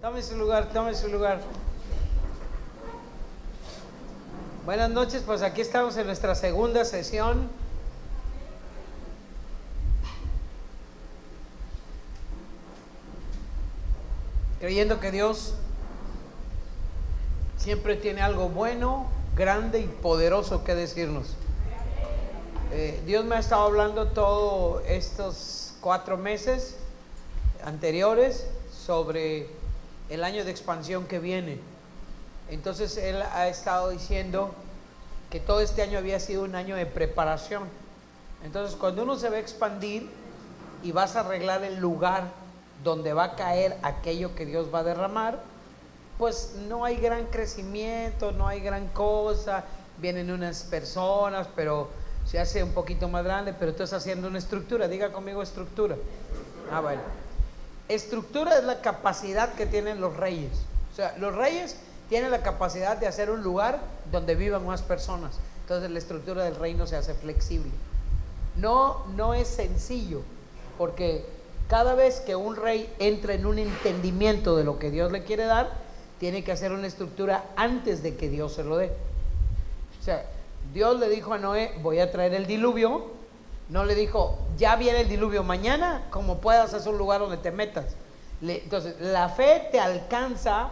Tome su lugar, tome su lugar. Buenas noches, pues aquí estamos en nuestra segunda sesión. Creyendo que Dios siempre tiene algo bueno, grande y poderoso que decirnos. Dios me ha estado hablando todos estos 4 meses anteriores sobre el año de expansión que viene. Entonces Él ha estado diciendo que todo este año había sido un año de preparación. Entonces cuando uno se va a expandir y vas a arreglar el lugar donde va a caer aquello que Dios va a derramar, pues no hay gran crecimiento, no hay gran cosa. Vienen unas personas, pero se hace un poquito más grande, pero tú estás haciendo una estructura. Diga conmigo estructura. Bueno. Estructura es la capacidad que tienen los reyes. O sea, los reyes tienen la capacidad de hacer un lugar donde vivan más personas. Entonces la estructura del reino se hace flexible. No es sencillo, porque cada vez que un rey entra en un entendimiento de lo que Dios le quiere dar, tiene que hacer una estructura antes de que Dios se lo dé. O sea, Dios le dijo a Noé, voy a traer el diluvio. No le dijo, ya viene el diluvio mañana, como puedas hacer un lugar donde te metas. Entonces, la fe te alcanza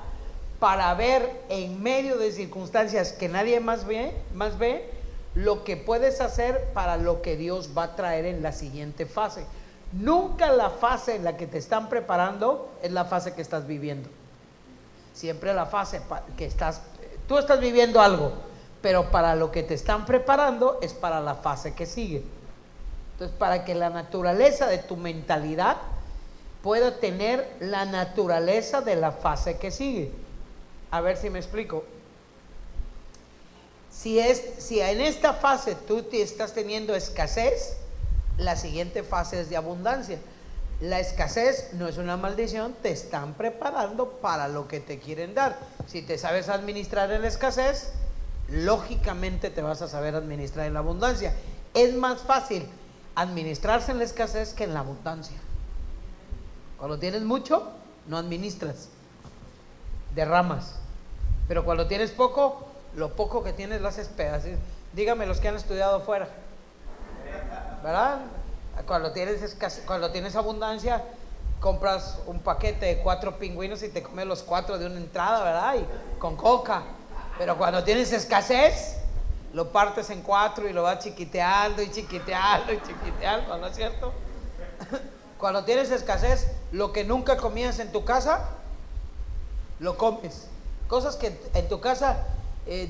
para ver en medio de circunstancias que nadie más ve, lo que puedes hacer para lo que Dios va a traer en la siguiente fase. Nunca la fase en la que te están preparando es la fase que estás viviendo. Siempre la fase que tú estás viviendo algo, pero para lo que te están preparando es para la fase que sigue. Entonces, para que la naturaleza de tu mentalidad pueda tener la naturaleza de la fase que sigue. A ver si me explico. Si en esta fase tú te estás teniendo escasez, la siguiente fase es de abundancia. La escasez no es una maldición, te están preparando para lo que te quieren dar. Si te sabes administrar en la escasez, lógicamente te vas a saber administrar en la abundancia. Es más fácil administrarse en la escasez que en la abundancia. Cuando tienes mucho, no administras, derramas. Pero cuando tienes poco, lo poco que tienes lo haces pedazos. Dígame los que han estudiado afuera, ¿verdad? Cuando tienes abundancia, compras un paquete de 4 pingüinos y te comes los 4 de una entrada, ¿verdad? Y con coca. Pero cuando tienes escasez, lo partes en 4 y lo vas chiquiteando y chiquiteando y chiquiteando, ¿no es cierto? Cuando tienes escasez, lo que nunca comías en tu casa, lo comes. Cosas que en tu casa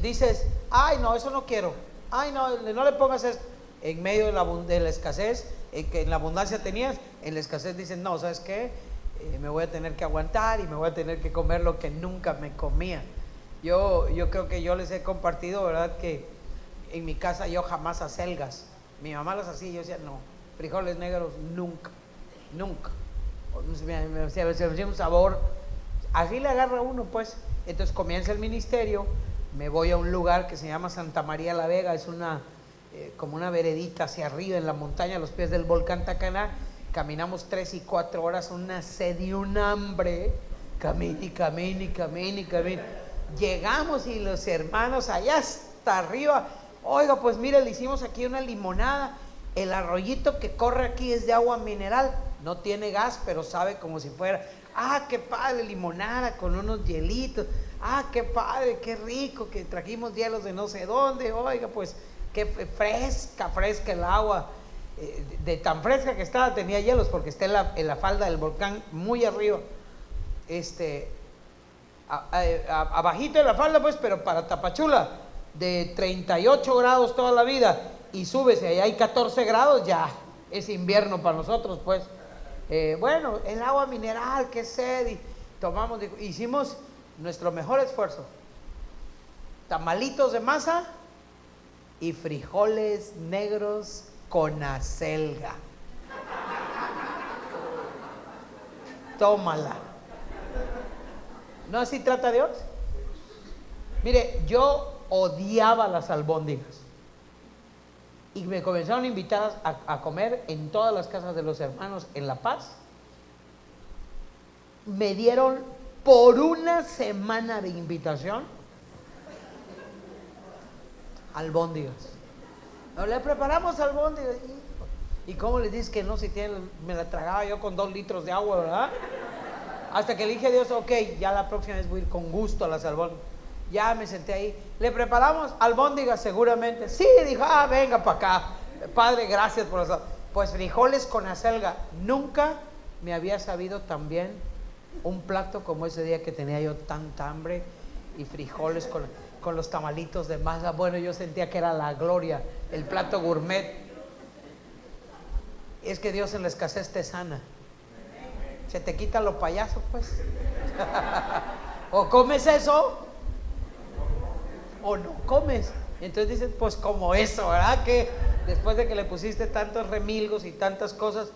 dices, ay no, eso no quiero, ay no le pongas esto. En medio de la escasez, que en la abundancia tenías, en la escasez dices, no, ¿sabes qué? Me voy a tener que aguantar y me voy a tener que comer lo que nunca me comía. Yo creo que yo les he compartido, ¿verdad? Que en mi casa yo jamás acelgas. Mi mamá las hacía y yo decía, no, frijoles negros nunca. Me hacía un sabor, así le agarra uno, pues. Entonces comienza el ministerio, me voy a un lugar que se llama Santa María la Vega, es como una veredita hacia arriba en la montaña, a los pies del volcán Tacaná. Caminamos 3 y 4 horas, una sed y un hambre, camine. Llegamos y los hermanos allá hasta arriba, oiga, pues mire, le hicimos aquí una limonada, el arroyito que corre aquí es de agua mineral, no tiene gas, pero sabe como si fuera, qué padre, limonada con unos hielitos, qué padre, qué rico, que trajimos hielos de no sé dónde, oiga, pues qué fresca el agua, de tan fresca que estaba, tenía hielos porque está en la falda del volcán muy arriba, abajito de la falda, pues, pero para Tapachula, de 38 grados toda la vida, y subes y allá hay 14 grados, ya es invierno para nosotros, pues. Bueno, el agua mineral, qué sed, y tomamos, hicimos nuestro mejor esfuerzo, tamalitos de masa y frijoles negros con acelga. Tómala. ¿No así trata Dios? Mire, yo odiaba las albóndigas y me comenzaron a invitar a comer en todas las casas de los hermanos en La Paz. Me dieron por una semana de invitación, albóndigas. No, le preparamos albóndigas. ¿Y cómo les dices que no? Si tienen, me la tragaba yo con 2 litros de agua, ¿verdad? Hasta que le dije a Dios, ok, ya la próxima vez voy a ir con gusto a las albóndigas. Ya me senté ahí. ¿Le preparamos albóndigas? Seguramente. Sí, dijo, venga para acá. Padre, gracias por eso. Pues frijoles con acelga. Nunca me había sabido tan bien un plato como ese día que tenía yo tanta hambre, y frijoles con los tamalitos de masa. Bueno, yo sentía que era la gloria, el plato gourmet. Es que Dios en la escasez te sana. Se te quita lo payaso, pues. O comes eso o no comes. Entonces dicen, pues como eso, ¿verdad? Que después de que le pusiste tantos remilgos y tantas cosas.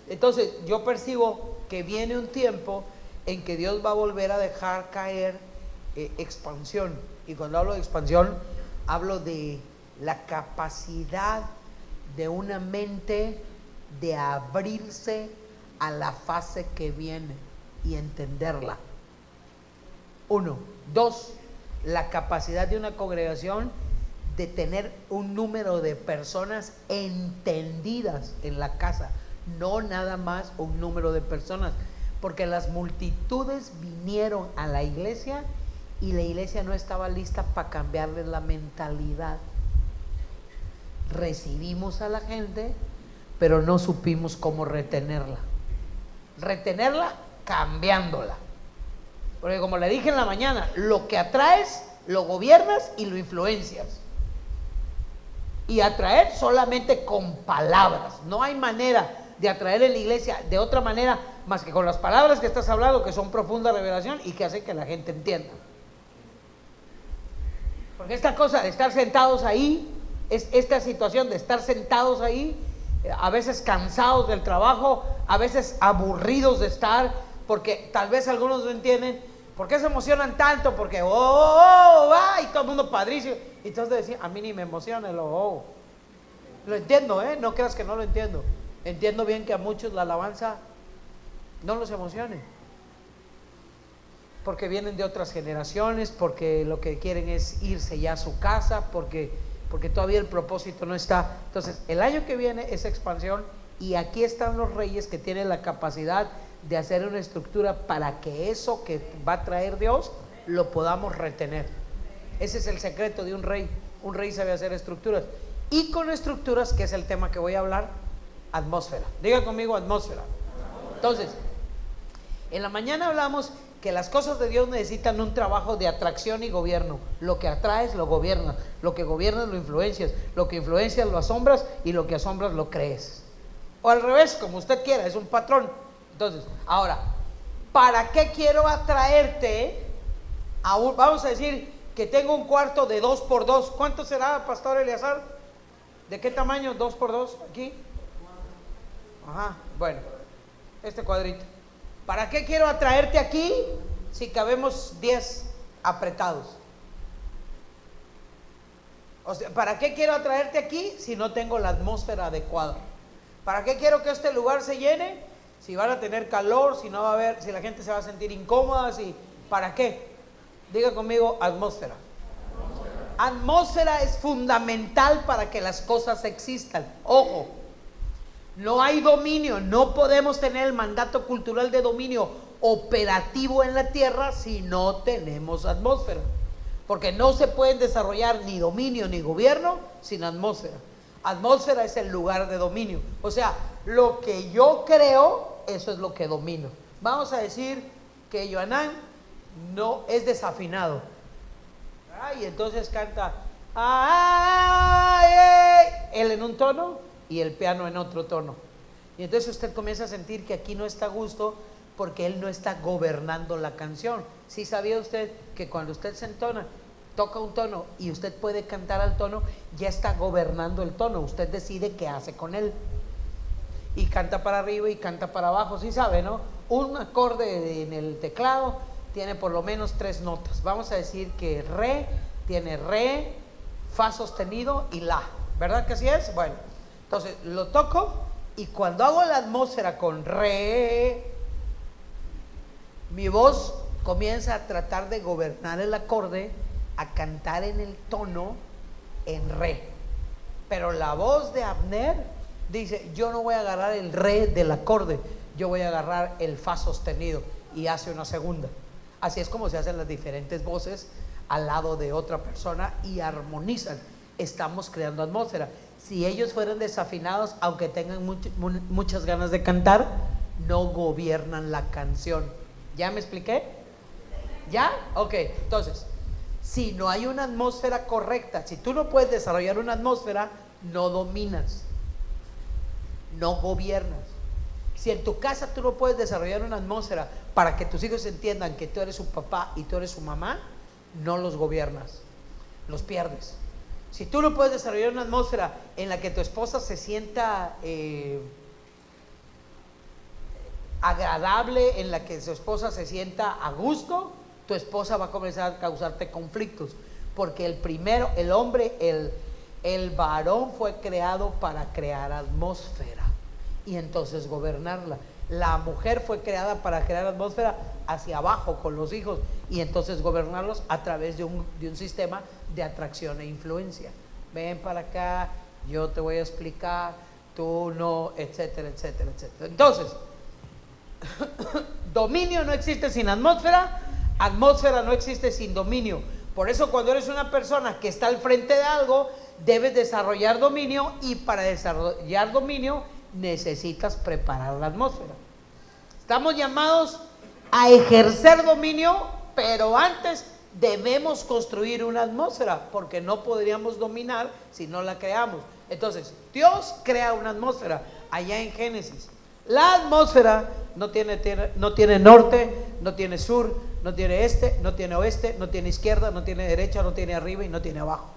Entonces yo percibo que viene un tiempo en que Dios va a volver a dejar caer expansión. Y cuando hablo de expansión, hablo de la capacidad de una mente de abrirse a la fase que viene y entenderla. 1. 2. La capacidad de una congregación de tener un número de personas entendidas en la casa, no nada más un número de personas, porque las multitudes vinieron a la iglesia y la iglesia no estaba lista para cambiarles la mentalidad. Recibimos a la gente, pero no supimos cómo retenerla cambiándola. Porque como le dije en la mañana, lo que atraes, lo gobiernas y lo influencias. Y atraer solamente con palabras. No hay manera de atraer en la iglesia de otra manera más que con las palabras que estás hablando, que son profunda revelación y que hacen que la gente entienda. Porque esta cosa de estar sentados ahí, esta situación de estar sentados ahí, a veces cansados del trabajo, a veces aburridos de estar, porque tal vez algunos no entienden por qué se emocionan tanto, porque y todo el mundo padrísimo. Y entonces decían, a mí ni me emociona el Lo entiendo, no creas que no lo entiendo. Entiendo bien que a muchos la alabanza no los emocione, porque vienen de otras generaciones, porque lo que quieren es irse ya a su casa, porque todavía el propósito no está. Entonces el año que viene es expansión, y aquí están los reyes que tienen la capacidad de hacer una estructura para que eso que va a traer Dios lo podamos retener. Ese es el secreto de un rey. Un rey sabe hacer estructuras, y con estructuras, que es el tema que voy a hablar, atmósfera. Diga conmigo, atmósfera. Entonces, en la mañana hablamos que las cosas de Dios necesitan un trabajo de atracción y gobierno. Lo que atraes lo gobiernas, lo que gobiernas lo influencias, lo que influencias lo asombras, y lo que asombras lo crees. O al revés, como usted quiera, es un patrón. Entonces, ahora, ¿para qué quiero atraerte? Vamos a decir que tengo un cuarto de 2x2. ¿Cuánto será, Pastor Eleazar? ¿De qué tamaño? 2x2 aquí. Ajá, bueno, este cuadrito. ¿Para qué quiero atraerte aquí si cabemos 10 apretados? O sea, ¿para qué quiero atraerte aquí si no tengo la atmósfera adecuada? ¿Para qué quiero que este lugar se llene si van a tener calor, si no va a haber, si la gente se va a sentir incómoda? ¿Para qué? Diga conmigo, atmósfera. Atmósfera es fundamental para que las cosas existan. Ojo, no hay dominio, no podemos tener el mandato cultural de dominio operativo en la tierra si no tenemos atmósfera, porque no se pueden desarrollar ni dominio ni gobierno sin atmósfera. Atmósfera es el lugar de dominio, o sea, lo que yo creo, eso es lo que domino. Vamos a decir que Joanán no es desafinado, y entonces canta él en un tono y el piano en otro tono, y entonces usted comienza a sentir que aquí no está a gusto, porque él no está gobernando la canción. ¿Sí sabía usted que cuando usted se entona, toca un tono y usted puede cantar al tono, ya está gobernando el tono? Usted decide qué hace con él, y canta para arriba y canta para abajo. ¿Sí sabe, no? Un acorde en el teclado tiene por lo menos 3 notas. Vamos a decir que re tiene re, fa sostenido y la, ¿verdad que así es? Bueno, entonces lo toco, y cuando hago la atmósfera con re, mi voz comienza a tratar de gobernar el acorde, a cantar en el tono en re. Pero la voz de Abner dice: yo no voy a agarrar el re del acorde, yo voy a agarrar el fa sostenido, y hace una segunda. Así es como se hacen las diferentes voces al lado de otra persona y armonizan. Estamos creando atmósfera. Si ellos fueran desafinados, aunque tengan muchas ganas de cantar, no gobiernan la canción. ¿Ya me expliqué? ¿Ya? Ok, entonces, si no hay una atmósfera correcta, si tú no puedes desarrollar una atmósfera, no dominas, no gobiernas. Si en tu casa tú no puedes desarrollar una atmósfera para que tus hijos entiendan que tú eres su papá y tú eres su mamá, no los gobiernas, los pierdes. Si tú no puedes desarrollar una atmósfera en la que tu esposa se sienta agradable, en la que su esposa se sienta a gusto, tu esposa va a comenzar a causarte conflictos, porque el hombre, el varón fue creado para crear atmósfera y entonces gobernarla. La mujer fue creada para crear atmósfera hacia abajo con los hijos y entonces gobernarlos a través de un sistema de atracción e influencia. Ven para acá, yo te voy a explicar, tú no, etcétera, etcétera, etcétera. Entonces, dominio no existe sin atmósfera, atmósfera no existe sin dominio. Por eso cuando eres una persona que está al frente de algo, debes desarrollar dominio, y para desarrollar dominio necesitas preparar la atmósfera. Estamos llamados a ejercer dominio, pero antes debemos construir una atmósfera, porque no podríamos dominar si no la creamos. Entonces, Dios crea una atmósfera allá en Génesis. La atmósfera no tiene norte, no tiene sur, no tiene este, no tiene oeste, no tiene izquierda, no tiene derecha, no tiene arriba y no tiene abajo.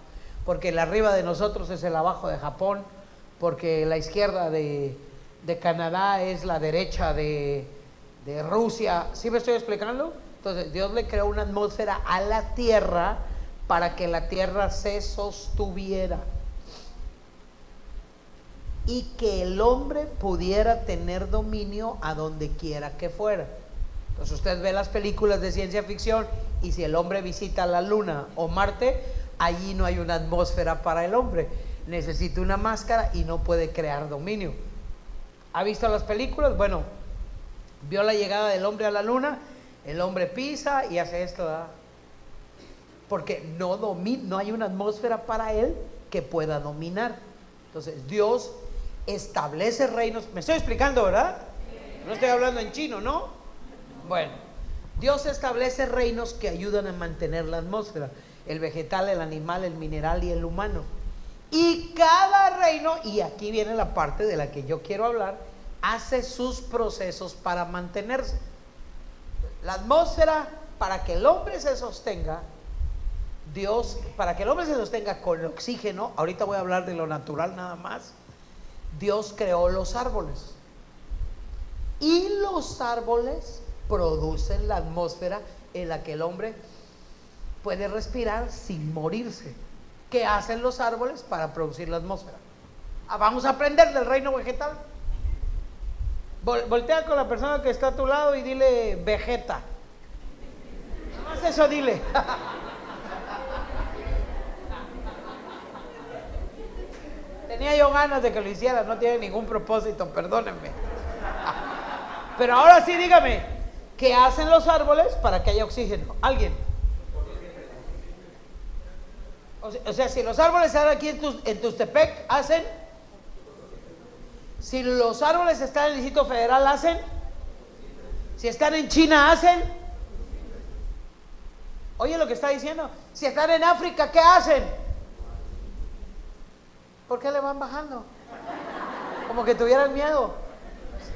Porque el arriba de nosotros es el abajo de Japón, porque la izquierda de Canadá es la derecha de Rusia. ¿Sí me estoy explicando? Entonces Dios le creó una atmósfera a la tierra para que la tierra se sostuviera y que el hombre pudiera tener dominio a donde quiera que fuera. Entonces usted ve las películas de ciencia ficción y si el hombre visita la luna o Marte, allí no hay una atmósfera para el hombre, necesita una máscara y no puede crear dominio. ¿Ha visto las películas? Bueno, vio la llegada del hombre a la luna, el hombre pisa y hace esto, ¿verdad? Porque no hay una atmósfera para él que pueda dominar. Entonces Dios establece reinos. Me estoy explicando, ¿verdad? No estoy hablando en chino, ¿no? Bueno, Dios establece reinos que ayudan a mantener la atmósfera: el vegetal, el animal, el mineral y el humano. Y cada reino, y aquí viene la parte de la que yo quiero hablar, hace sus procesos para mantenerse. La atmósfera, para que el hombre se sostenga, para que el hombre se sostenga con oxígeno, ahorita voy a hablar de lo natural nada más, Dios creó los árboles. Y los árboles producen la atmósfera en la que el hombre puede respirar sin morirse. ¿Qué hacen los árboles para producir la atmósfera? Vamos a aprender del reino vegetal. Voltea con la persona que está a tu lado y dile: vegeta. Nada más eso dile. Tenía yo ganas de que lo hiciera, no tiene ningún propósito, perdónenme. Pero ahora sí dígame, ¿qué hacen los árboles para que haya oxígeno? ¿Alguien? O sea, si los árboles están aquí en Tustepec, ¿hacen? Si los árboles están en el Distrito Federal, ¿hacen? Si están en China, ¿hacen? Oye lo que está diciendo. Si están en África, ¿qué hacen? ¿Por qué le van bajando? Como que tuvieran miedo.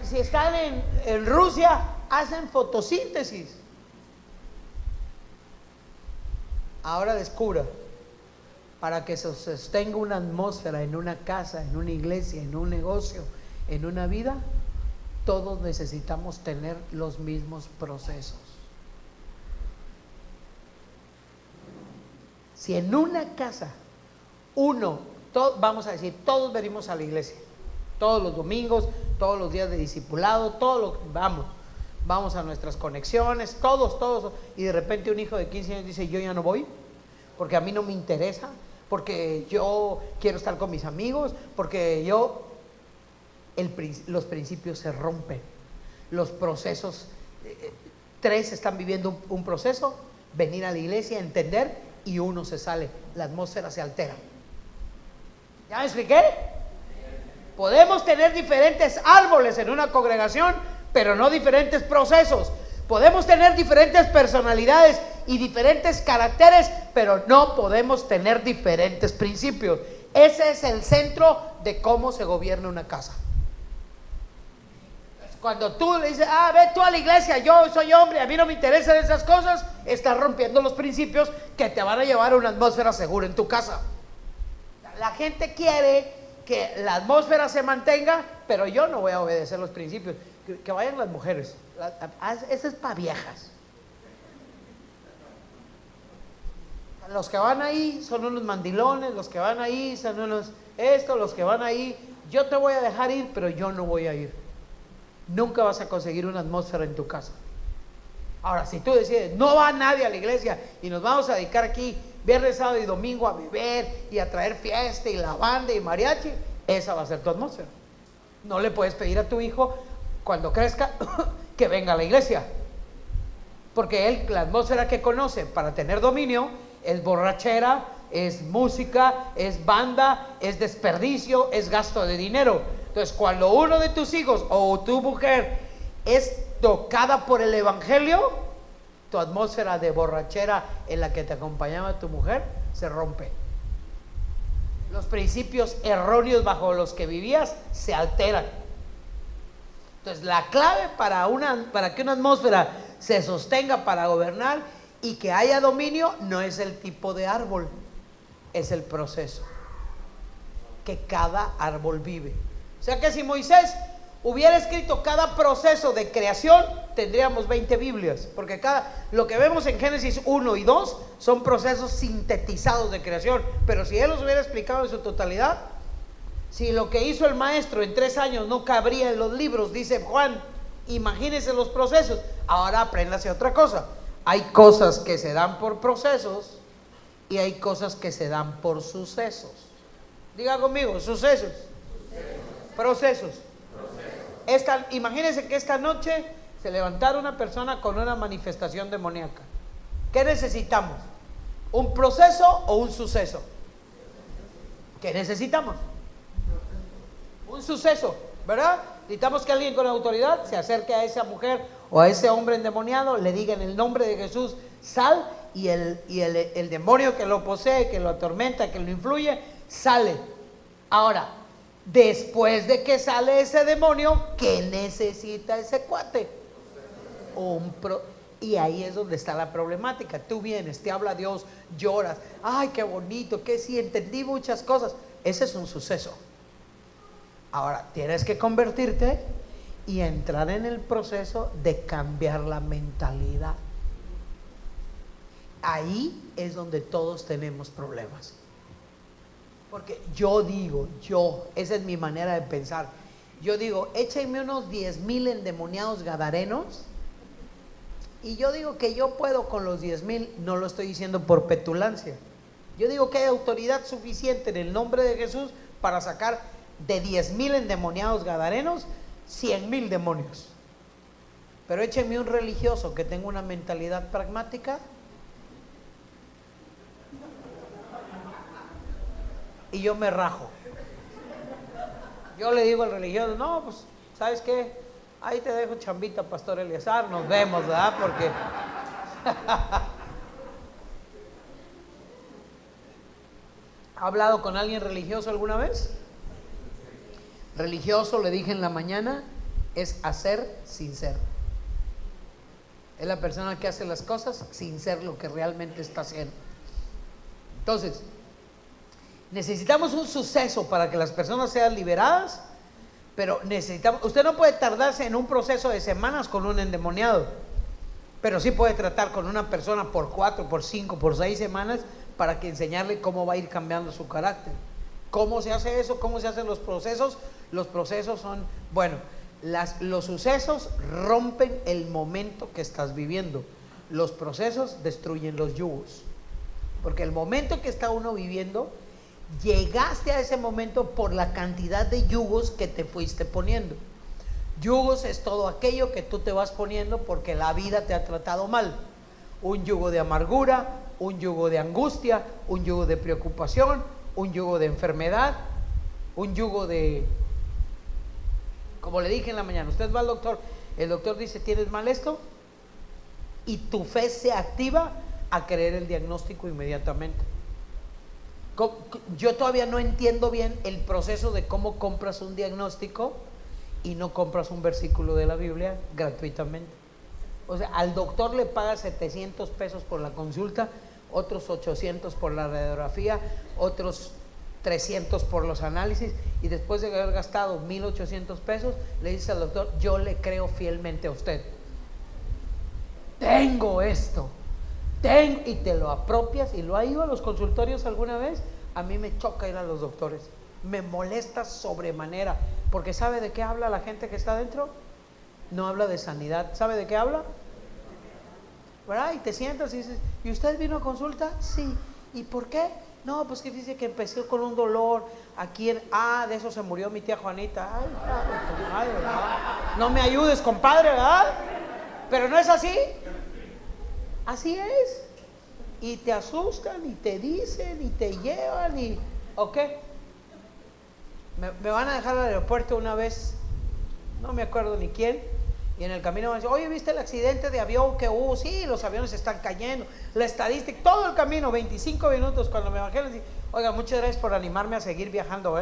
Si están en Rusia, hacen fotosíntesis. Ahora descubra, para que se sostenga una atmósfera en una casa, en una iglesia, en un negocio, en una vida, todos necesitamos tener los mismos procesos. Si en una casa vamos a decir, todos venimos a la iglesia, todos los domingos, todos los días de discipulado, vamos, vamos a nuestras conexiones, todos, y de repente un hijo de 15 años dice, yo ya no voy, porque a mí no me interesa, porque yo quiero estar con mis amigos, porque los principios se rompen, los procesos, tres están viviendo un proceso, venir a la iglesia, entender, y uno se sale, la atmósfera se altera. ¿Ya me expliqué? Podemos tener diferentes árboles en una congregación, pero no diferentes procesos. Podemos tener diferentes personalidades y diferentes caracteres, pero no podemos tener diferentes principios. Ese es el centro de cómo se gobierna una casa. Cuando tú le dices, ve tú a la iglesia, yo soy hombre, a mí no me interesan esas cosas, estás rompiendo los principios que te van a llevar a una atmósfera segura en tu casa. La gente quiere que la atmósfera se mantenga, pero yo no voy a obedecer los principios. Que vayan las mujeres. Eso es para viejas. Los que van ahí son unos mandilones, los que van ahí son unos los que van ahí. Yo te voy a dejar ir, pero yo no voy a ir. Nunca vas a conseguir una atmósfera en tu casa. Ahora, si tú decides, no va nadie a la iglesia y nos vamos a dedicar aquí viernes, sábado y domingo a beber y a traer fiesta y la banda y mariachi, esa va a ser tu atmósfera. No le puedes pedir a tu hijo cuando crezca que venga a la iglesia, porque la atmósfera que conoce para tener dominio es borrachera, es música, es banda, es desperdicio, es gasto de dinero. Entonces, cuando uno de tus hijos o tu mujer es tocada por el evangelio, tu atmósfera de borrachera en la que te acompañaba tu mujer se rompe. Los principios erróneos bajo los que vivías se alteran. Entonces, la clave para que una atmósfera se sostenga para gobernar y que haya dominio no es el tipo de árbol, es el proceso que cada árbol vive. O sea que si Moisés hubiera escrito cada proceso de creación, tendríamos 20 Biblias, porque lo que vemos en Génesis 1 y 2 son procesos sintetizados de creación, pero si él los hubiera explicado en su totalidad, si lo que hizo el maestro en 3 años no cabría en los libros, dice Juan, imagínense los procesos. Ahora apréndase otra cosa, hay cosas que se dan por procesos y hay cosas que se dan por sucesos. Diga conmigo, sucesos. Procesos. Imagínense que esta noche se levantara una persona con una manifestación demoníaca. ¿Qué necesitamos? ¿Un proceso o un suceso? ¿Qué necesitamos? Un suceso, ¿verdad? Necesitamos que alguien con autoridad se acerque a esa mujer o a ese hombre endemoniado, le diga en el nombre de Jesús, sal, y el demonio que lo posee, que lo atormenta, que lo influye, sale. Ahora, después de que sale ese demonio, ¿qué necesita ese cuate? Y ahí es donde está la problemática. Tú vienes, te habla Dios, lloras, ay, qué bonito, que sí, entendí muchas cosas. Ese es un suceso. Ahora, tienes que convertirte y entrar en el proceso de cambiar la mentalidad. Ahí es donde todos tenemos problemas. Porque esa es mi manera de pensar. Yo digo, échenme unos 10,000 endemoniados gadarenos y yo digo que yo puedo con los 10,000, no lo estoy diciendo por petulancia. Yo digo que hay autoridad suficiente en el nombre de Jesús para sacar de 10,000 endemoniados gadarenos 100,000 demonios. Pero échenme un religioso que tenga una mentalidad pragmática y yo me rajo. Yo le digo al religioso, no, pues, ¿sabes qué? Ahí te dejo chambita, Pastor Eleazar, nos vemos, ¿verdad? Porque ¿ha hablado con alguien religioso alguna vez? Religioso, le dije en la mañana, es hacer sin ser. Es la persona que hace las cosas sin ser lo que realmente está haciendo. Entonces, necesitamos un suceso para que las personas sean liberadas, pero usted no puede tardarse en un proceso de semanas con un endemoniado, pero sí puede tratar con una persona por 4, por 5, por 6 semanas para que enseñarle cómo va a ir cambiando su carácter. ¿Cómo se hace eso? ¿Cómo se hacen los procesos? Los procesos son, bueno, Los sucesos rompen el momento que estás viviendo. Los procesos destruyen los yugos. Porque el momento que está uno viviendo, llegaste a ese momento por la cantidad de yugos que te fuiste poniendo. Yugos es todo aquello que tú te vas poniendo porque la vida te ha tratado mal. Un yugo de amargura, un yugo de angustia, un yugo de preocupación, un yugo de enfermedad, un yugo de... Como le dije en la mañana, usted va al doctor, el doctor dice, ¿tienes mal esto? Y tu fe se activa a creer el diagnóstico inmediatamente. Yo todavía no entiendo bien el proceso de cómo compras un diagnóstico y no compras un versículo de la Biblia gratuitamente. O sea, al doctor le pagas 700 pesos por la consulta, otros 800 por la radiografía, otros 300 por los análisis, y después de haber gastado 1,800 pesos, le dices al doctor, yo le creo fielmente a usted. Tengo esto, y te lo apropias. ¿Y lo ha ido a los consultorios alguna vez? A mí me choca ir a los doctores, me molesta sobremanera, porque ¿sabe de qué habla la gente que está adentro? No habla de sanidad. ¿Sabe de qué habla? ¿Verdad? Y te sientas y dices, ¿y usted vino a consulta? Sí. ¿Y por qué? No, pues que dice que empecé con un dolor aquí de eso se murió mi tía Juanita. Ay, madre, ¿verdad? No me ayudes, compadre, ¿verdad? Pero no es así. Así es. Y te asustan y te dicen y te llevan y... ¿Ok? Me van a dejar al aeropuerto una vez, no me acuerdo ni quién, y en el camino me dicen, oye, ¿viste el accidente de avión que hubo? Sí, los aviones están cayendo, la estadística, todo el camino, 25 minutos. Cuando me bajé les dije, oiga, muchas gracias por animarme a seguir viajando,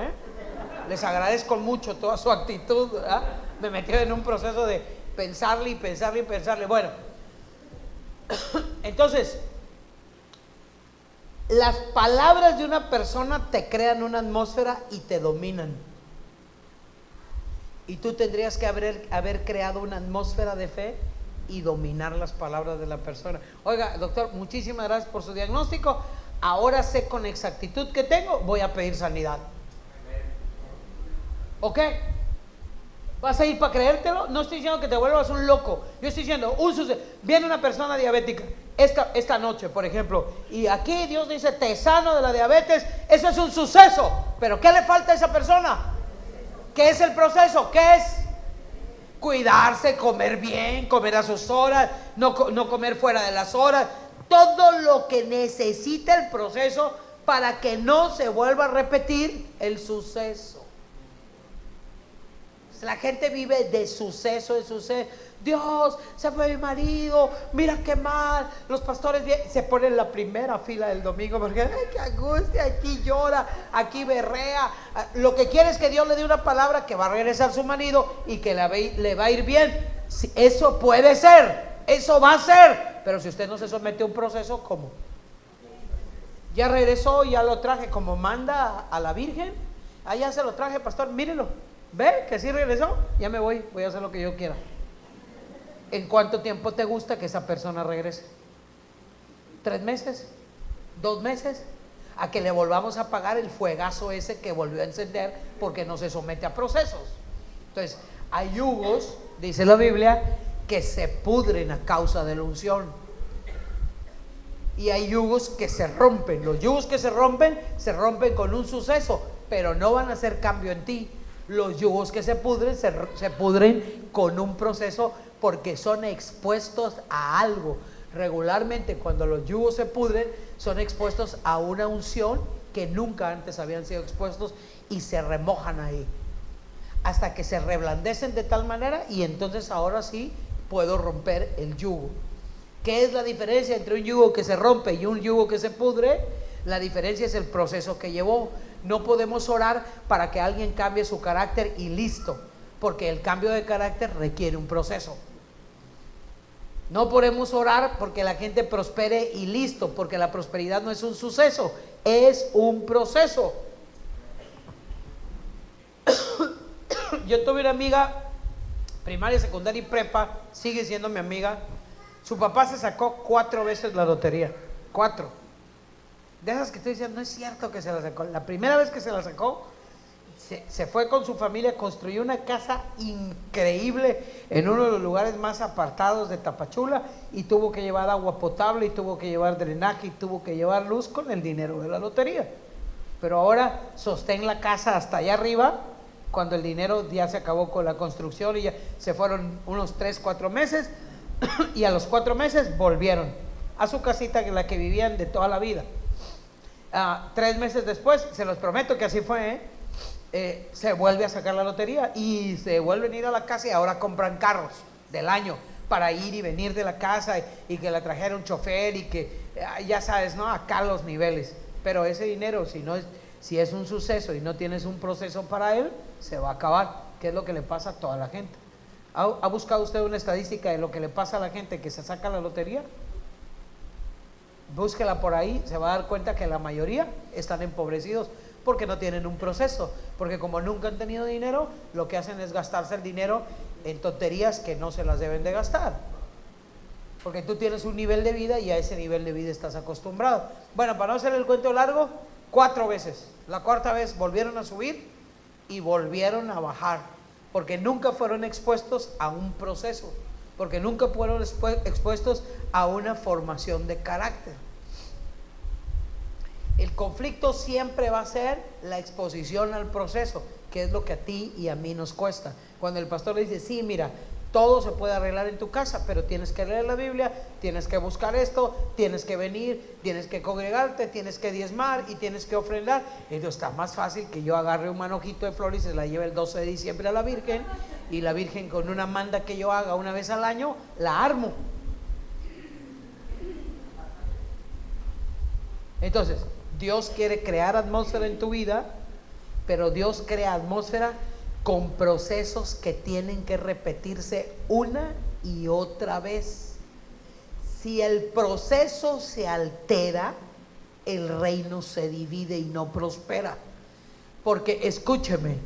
les agradezco mucho toda su actitud, ¿verdad? Me metió en un proceso de pensarle y pensarle y pensarle. Bueno, entonces, las palabras de una persona te crean una atmósfera y te dominan. Y tú tendrías que haber creado una atmósfera de fe y dominar las palabras de la persona. Oiga, doctor, muchísimas gracias por su diagnóstico. Ahora sé con exactitud que tengo, voy a pedir sanidad. ¿Ok? ¿Vas a ir para creértelo? No estoy diciendo que te vuelvas un loco. Yo estoy diciendo, viene una persona diabética esta noche, por ejemplo, y aquí Dios dice, te sano de la diabetes. Eso es un suceso. Pero ¿qué le falta a esa persona? ¿Qué es el proceso? ¿Qué es? Cuidarse, comer bien, comer a sus horas, no comer fuera de las horas. Todo lo que necesita el proceso para que no se vuelva a repetir el suceso. La gente vive de suceso en suceso. Dios, se fue mi marido, mira qué mal. Los pastores se ponen en la primera fila del domingo porque ay, qué angustia, aquí llora, aquí berrea. Lo que quiere es que Dios le dé una palabra que va a regresar su marido y que le va a ir bien. Eso puede ser, eso va a ser. Pero si usted no se somete a un proceso, ¿cómo? Ya regresó, ya lo traje como manda a la Virgen. Ya se lo traje, pastor, mírelo. ¿Ve que sí regresó? Ya me voy a hacer lo que yo quiera. ¿En cuánto tiempo te gusta que esa persona regrese? ¿3 meses? ¿2 meses? A que le volvamos a pagar el fuegazo ese que volvió a encender porque no se somete a procesos. Entonces, hay yugos, dice la Biblia, que se pudren a causa de la unción. Y hay yugos que se rompen. Los yugos que se rompen con un suceso, pero no van a hacer cambio en ti. Los yugos que se pudren con un proceso porque son expuestos a algo. Regularmente cuando los yugos se pudren son expuestos a una unción que nunca antes habían sido expuestos y se remojan ahí hasta que se reblandecen de tal manera y entonces ahora sí puedo romper el yugo. ¿Qué es la diferencia entre un yugo que se rompe y un yugo que se pudre? La diferencia es el proceso que llevó. No podemos orar para que alguien cambie su carácter y listo, porque el cambio de carácter requiere un proceso. No podemos orar porque la gente prospere y listo, porque la prosperidad no es un suceso, es un proceso. Yo tuve una amiga, primaria, secundaria y prepa, sigue siendo mi amiga. Su papá se sacó 4 veces la lotería, 4. De esas que estoy diciendo, no es cierto que se la sacó. La primera vez que se la sacó, se fue con su familia, construyó una casa increíble en uno de los lugares más apartados de Tapachula y tuvo que llevar agua potable y tuvo que llevar drenaje y tuvo que llevar luz con el dinero de la lotería. Pero ahora sostén la casa hasta allá arriba cuando el dinero ya se acabó con la construcción y ya se fueron unos 3-4 meses y a los 4 meses volvieron a su casita, en la que vivían de toda la vida. 3 meses después, se los prometo que así fue, se vuelve a sacar la lotería y se vuelven a ir a la casa y ahora compran carros del año para ir y venir de la casa y que la trajera un chofer y que ya sabes, ¿no? Acá los niveles. Pero ese dinero, si es un suceso y no tienes un proceso para él, se va a acabar, que es lo que le pasa a toda la gente. ¿Ha buscado usted una estadística de lo que le pasa a la gente que se saca la lotería? Búsquela por ahí, se va a dar cuenta que la mayoría están empobrecidos porque no tienen un proceso, porque como nunca han tenido dinero, lo que hacen es gastarse el dinero en tonterías que no se las deben de gastar, porque tú tienes un nivel de vida y a ese nivel de vida estás acostumbrado. Bueno, para no hacer el cuento largo, 4 veces, la 4ª vez volvieron a subir y volvieron a bajar, porque nunca fueron expuestos a un proceso, porque nunca fueron expuestos a una formación de carácter. El conflicto siempre va a ser la exposición al proceso, que es lo que a ti y a mí nos cuesta. Cuando el pastor le dice, sí, mira, todo se puede arreglar en tu casa, pero tienes que leer la Biblia, tienes que buscar esto, tienes que venir, tienes que congregarte, tienes que diezmar y tienes que ofrendar. Entonces está más fácil que yo agarre un manojito de flores y se la lleve el 12 de diciembre a la Virgen, y la Virgen, con una manda que yo haga una vez al año, la armo. Entonces, Dios quiere crear atmósfera en tu vida, pero Dios crea atmósfera con procesos que tienen que repetirse una y otra vez. Si el proceso se altera, el reino se divide y no prospera. Porque escúcheme,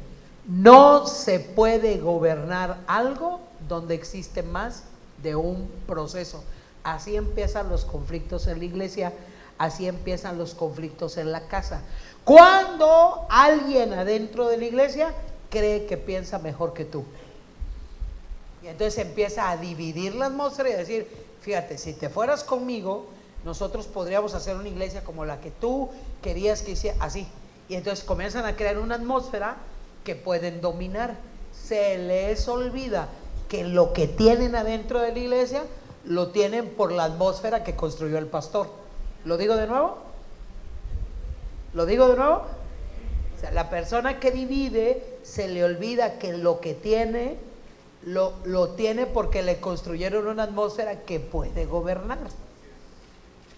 no se puede gobernar algo donde existe más de un proceso. Así empiezan los conflictos en la iglesia, así empiezan los conflictos en la casa. Cuando alguien adentro de la iglesia cree que piensa mejor que tú, y entonces empieza a dividir la atmósfera y a decir, fíjate, si te fueras conmigo, nosotros podríamos hacer una iglesia como la que tú querías que hiciera, así. Y entonces comienzan a crear una atmósfera que pueden dominar. Se les olvida que lo que tienen adentro de la iglesia lo tienen por la atmósfera que construyó el pastor. ¿Lo digo de nuevo? ¿Lo digo de nuevo? O sea, la persona que divide se le olvida que lo que tiene lo tiene porque le construyeron una atmósfera que puede gobernar.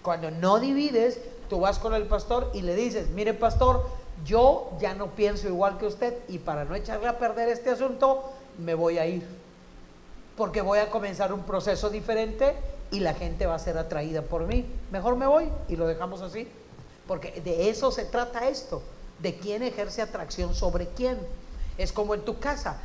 Cuando no divides, tú vas con el pastor y le dices, mire pastor, yo ya no pienso igual que usted y para no echarle a perder este asunto me voy a ir, porque voy a comenzar un proceso diferente y la gente va a ser atraída por mí. Mejor me voy y lo dejamos así, porque de eso se trata esto, de quién ejerce atracción sobre quién. Es como en tu casa,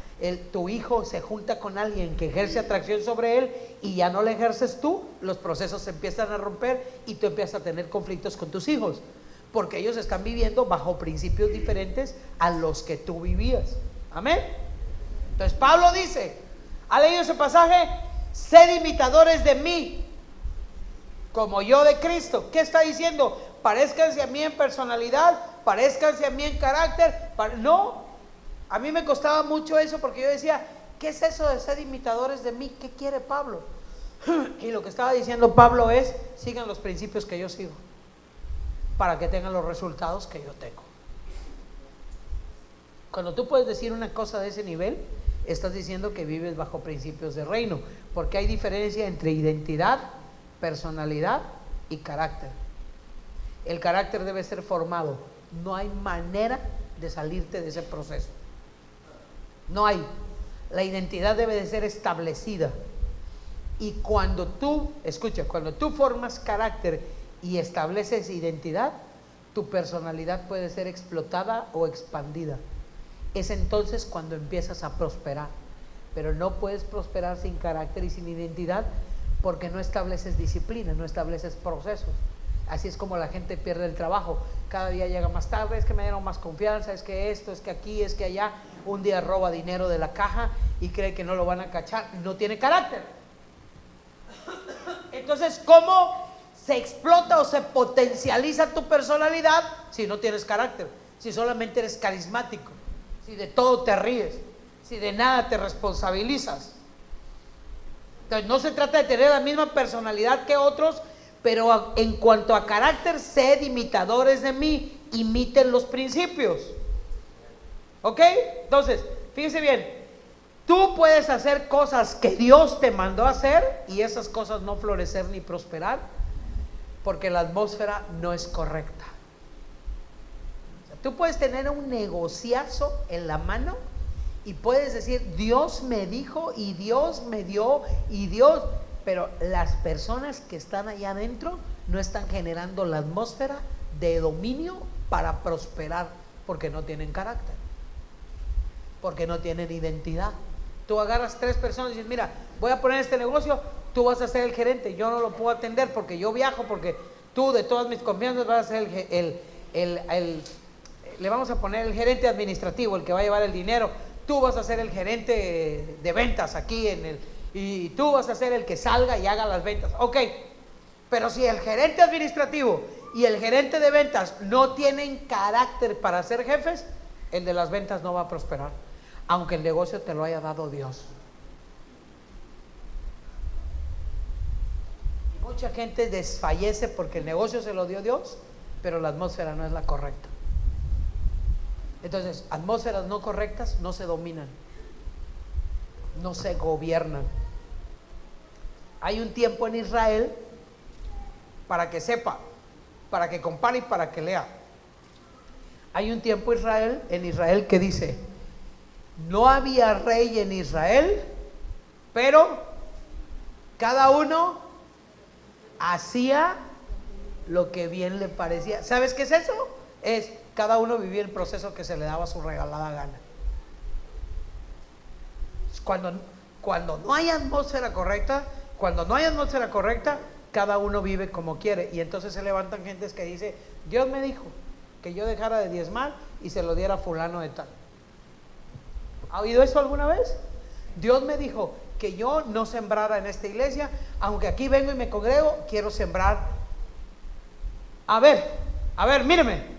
tu hijo se junta con alguien que ejerce atracción sobre él y ya no le ejerces tú, los procesos se empiezan a romper y tú empiezas a tener conflictos con tus hijos, porque ellos están viviendo bajo principios diferentes a los que tú vivías. Amén. Entonces Pablo dice, ¿ha leído ese pasaje? Sed imitadores de mí, como yo de Cristo. ¿Qué está diciendo? Parezcanse a mí en personalidad, parezcanse a mí en carácter. No, a mí me costaba mucho eso, porque yo decía, ¿qué es eso de ser imitadores de mí? ¿Qué quiere Pablo? Y lo que estaba diciendo Pablo es, sigan los principios que yo sigo, para que tengan los resultados que yo tengo. Cuando tú puedes decir una cosa de ese nivel, estás diciendo que vives bajo principios de reino, porque hay diferencia entre identidad, personalidad y carácter. El carácter debe ser formado, no hay manera de salirte de ese proceso, no hay. La identidad debe de ser establecida, y cuando tú, escucha, cuando tú formas carácter y estableces identidad, tu personalidad puede ser explotada o expandida. Es entonces cuando empiezas a prosperar, pero no puedes prosperar sin carácter y sin identidad, porque no estableces disciplina, no estableces procesos. Así es como la gente pierde el trabajo. Cada día llega más tarde, es que me dieron más confianza, es que esto, es que aquí, es que allá. Un día roba dinero de la caja y cree que no lo van a cachar. No tiene carácter. Entonces, ¿cómo se explota o se potencializa tu personalidad si no tienes carácter? Si solamente eres carismático, si de todo te ríes, si de nada te responsabilizas. Entonces, no se trata de tener la misma personalidad que otros, pero en cuanto a carácter, sed imitadores de mí, imiten los principios. ¿Ok? Entonces, fíjese bien, tú puedes hacer cosas que Dios te mandó a hacer y esas cosas no florecer ni prosperar porque la atmósfera no es correcta. O sea, tú puedes tener un negociazo en la mano y puedes decir, Dios me dijo y Dios me dio y Dios, pero las personas que están allá adentro no están generando la atmósfera de dominio para prosperar porque no tienen carácter, porque no tienen identidad. Tú agarras 3 personas y dices, mira, voy a poner este negocio, tú vas a ser el gerente, yo no lo puedo atender porque yo viajo, porque tú de todas mis confianzas vas a ser le vamos a poner el gerente administrativo, el que va a llevar el dinero. Tú vas a ser el gerente de ventas aquí y tú vas a ser el que salga y haga las ventas. Ok, pero si el gerente administrativo y el gerente de ventas no tienen carácter para ser jefes, el de las ventas no va a prosperar, aunque el negocio te lo haya dado Dios. Y mucha gente desfallece porque el negocio se lo dio Dios, pero la atmósfera no es la correcta. Entonces, atmósferas no correctas no se dominan, no se gobiernan. Hay un tiempo en Israel, para que sepa, para que compare y para que lea. Hay un tiempo en Israel que dice, no había rey en Israel, pero cada uno hacía lo que bien le parecía. ¿Sabes qué es eso? Es cada uno vivía el proceso que se le daba su regalada gana. Cuando no hay atmósfera correcta, cada uno vive como quiere. Y entonces se levantan gentes que dice, Dios me dijo que yo dejara de diezmar y se lo diera a fulano de tal. ¿Ha oído eso alguna vez? Dios me dijo que yo no sembrara en esta iglesia, aunque aquí vengo y me congrego, quiero sembrar. A ver, míreme.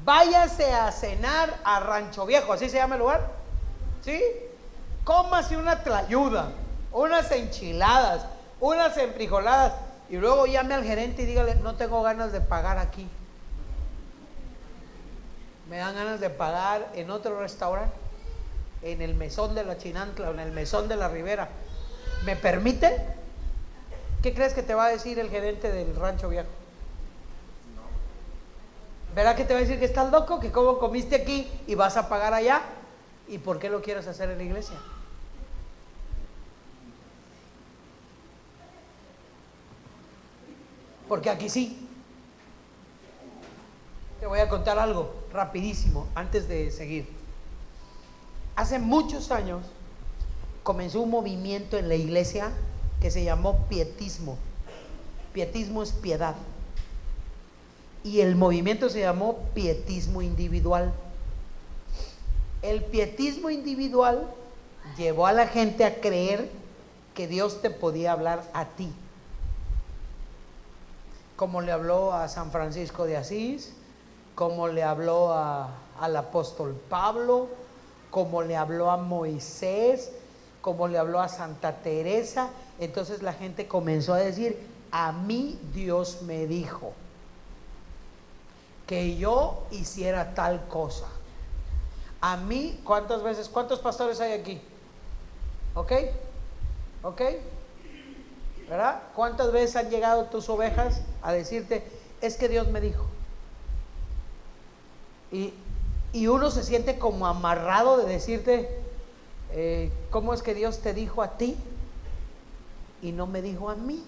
Váyase a cenar a Rancho Viejo, ¿así se llama el lugar? ¿Sí? Cómase una tlayuda, unas enchiladas, unas enfrijoladas y luego llame al gerente y dígale, no tengo ganas de pagar aquí. Me dan ganas de pagar en otro restaurante, en el Mesón de la Chinantla o en el Mesón de la Ribera. ¿Me permite? ¿Qué crees que te va a decir el gerente del Rancho Viejo? ¿Verdad que te va a decir que estás loco? ¿Que cómo comiste aquí y vas a pagar allá? ¿Y por qué lo quieres hacer en la iglesia? Porque aquí sí. Te voy a contar algo rapidísimo antes de seguir. Hace muchos años comenzó un movimiento en la iglesia que se llamó pietismo. Pietismo es piedad. Y el movimiento se llamó pietismo individual. El pietismo individual llevó a la gente a creer que Dios te podía hablar a ti, como le habló a San Francisco de Asís, como le habló al apóstol Pablo, como le habló a Moisés, como le habló a Santa Teresa. Entonces la gente comenzó a decir, a mí Dios me dijo que yo hiciera tal cosa. A mí, ¿cuántos pastores hay aquí? ¿Ok? ¿Verdad? ¿Cuántas veces han llegado tus ovejas a decirte, es que Dios me dijo? Y uno se siente como amarrado de decirte, ¿cómo es que Dios te dijo a ti y no me dijo a mí?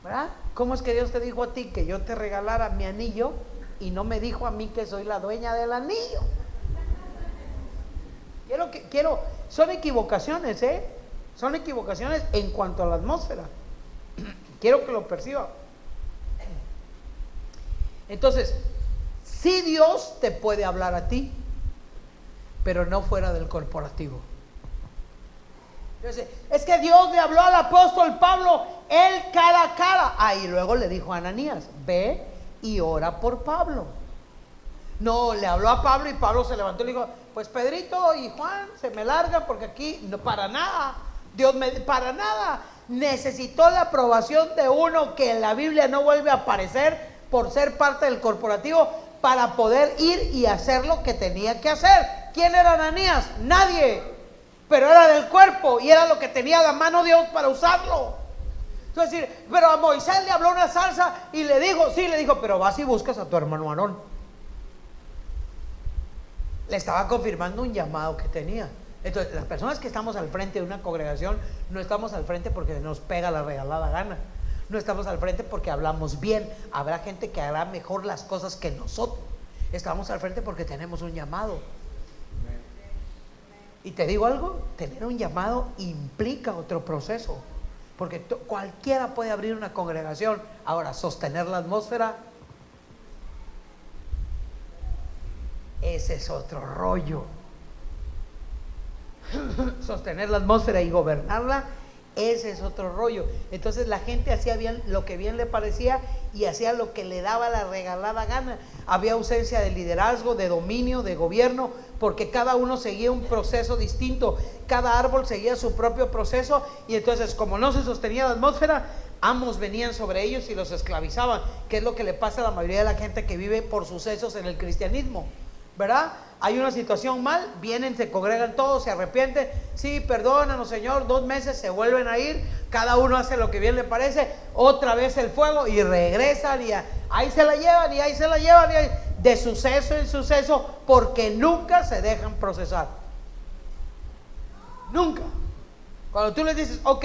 ¿Verdad? ¿Cómo es que Dios te dijo a ti que yo te regalara mi anillo y no me dijo a mí que soy la dueña del anillo? Son equivocaciones, son equivocaciones en cuanto a la atmósfera. Quiero que lo perciba. Entonces, sí, Dios te puede hablar a ti, pero no fuera del corporativo. Entonces, es que Dios le habló al apóstol Pablo, él cara a cara. Y luego le dijo a Ananías, ve y ora por Pablo. No, le habló a Pablo y Pablo se levantó y le dijo, pues Pedrito y Juan se me largan porque aquí no, para nada, para nada. Necesitó la aprobación de uno que en la Biblia no vuelve a aparecer por ser parte del corporativo para poder ir y hacer lo que tenía que hacer. ¿Quién era Ananías? Nadie, pero era del cuerpo y era lo que tenía a la mano Dios para usarlo. Entonces, pero a Moisés le habló una zarza y le dijo, sí, le dijo, pero vas y buscas a tu hermano Aarón. Le estaba confirmando un llamado que tenía. Entonces, las personas que estamos al frente de una congregación, no estamos al frente porque nos pega la regalada gana. No estamos al frente porque hablamos bien. Habrá gente que hará mejor las cosas que nosotros. Estamos al frente porque tenemos un llamado. Y te digo algo, tener un llamado implica otro proceso. Porque cualquiera puede abrir una congregación. Ahora, sostener la atmósfera, ese es otro rollo. Sostener la atmósfera y gobernarla, ese es otro rollo. Entonces la gente hacía bien lo que bien le parecía y hacía lo que le daba la regalada gana. Había ausencia de liderazgo, de dominio, de gobierno, porque cada uno seguía un proceso distinto. Cada árbol seguía su propio proceso y entonces, como no se sostenía la atmósfera, amos venían sobre ellos y los esclavizaban, que es lo que le pasa a la mayoría de la gente que vive por sucesos en el cristianismo, ¿verdad? Hay una situación mal, vienen, se congregan todos, se arrepienten, sí, perdónanos Señor, 2 meses, se vuelven a ir, cada uno hace lo que bien le parece, otra vez el fuego y regresan y ahí se la llevan y ahí se la llevan y ahí, de suceso en suceso, porque nunca se dejan procesar. Nunca. Cuando tú les dices, ok,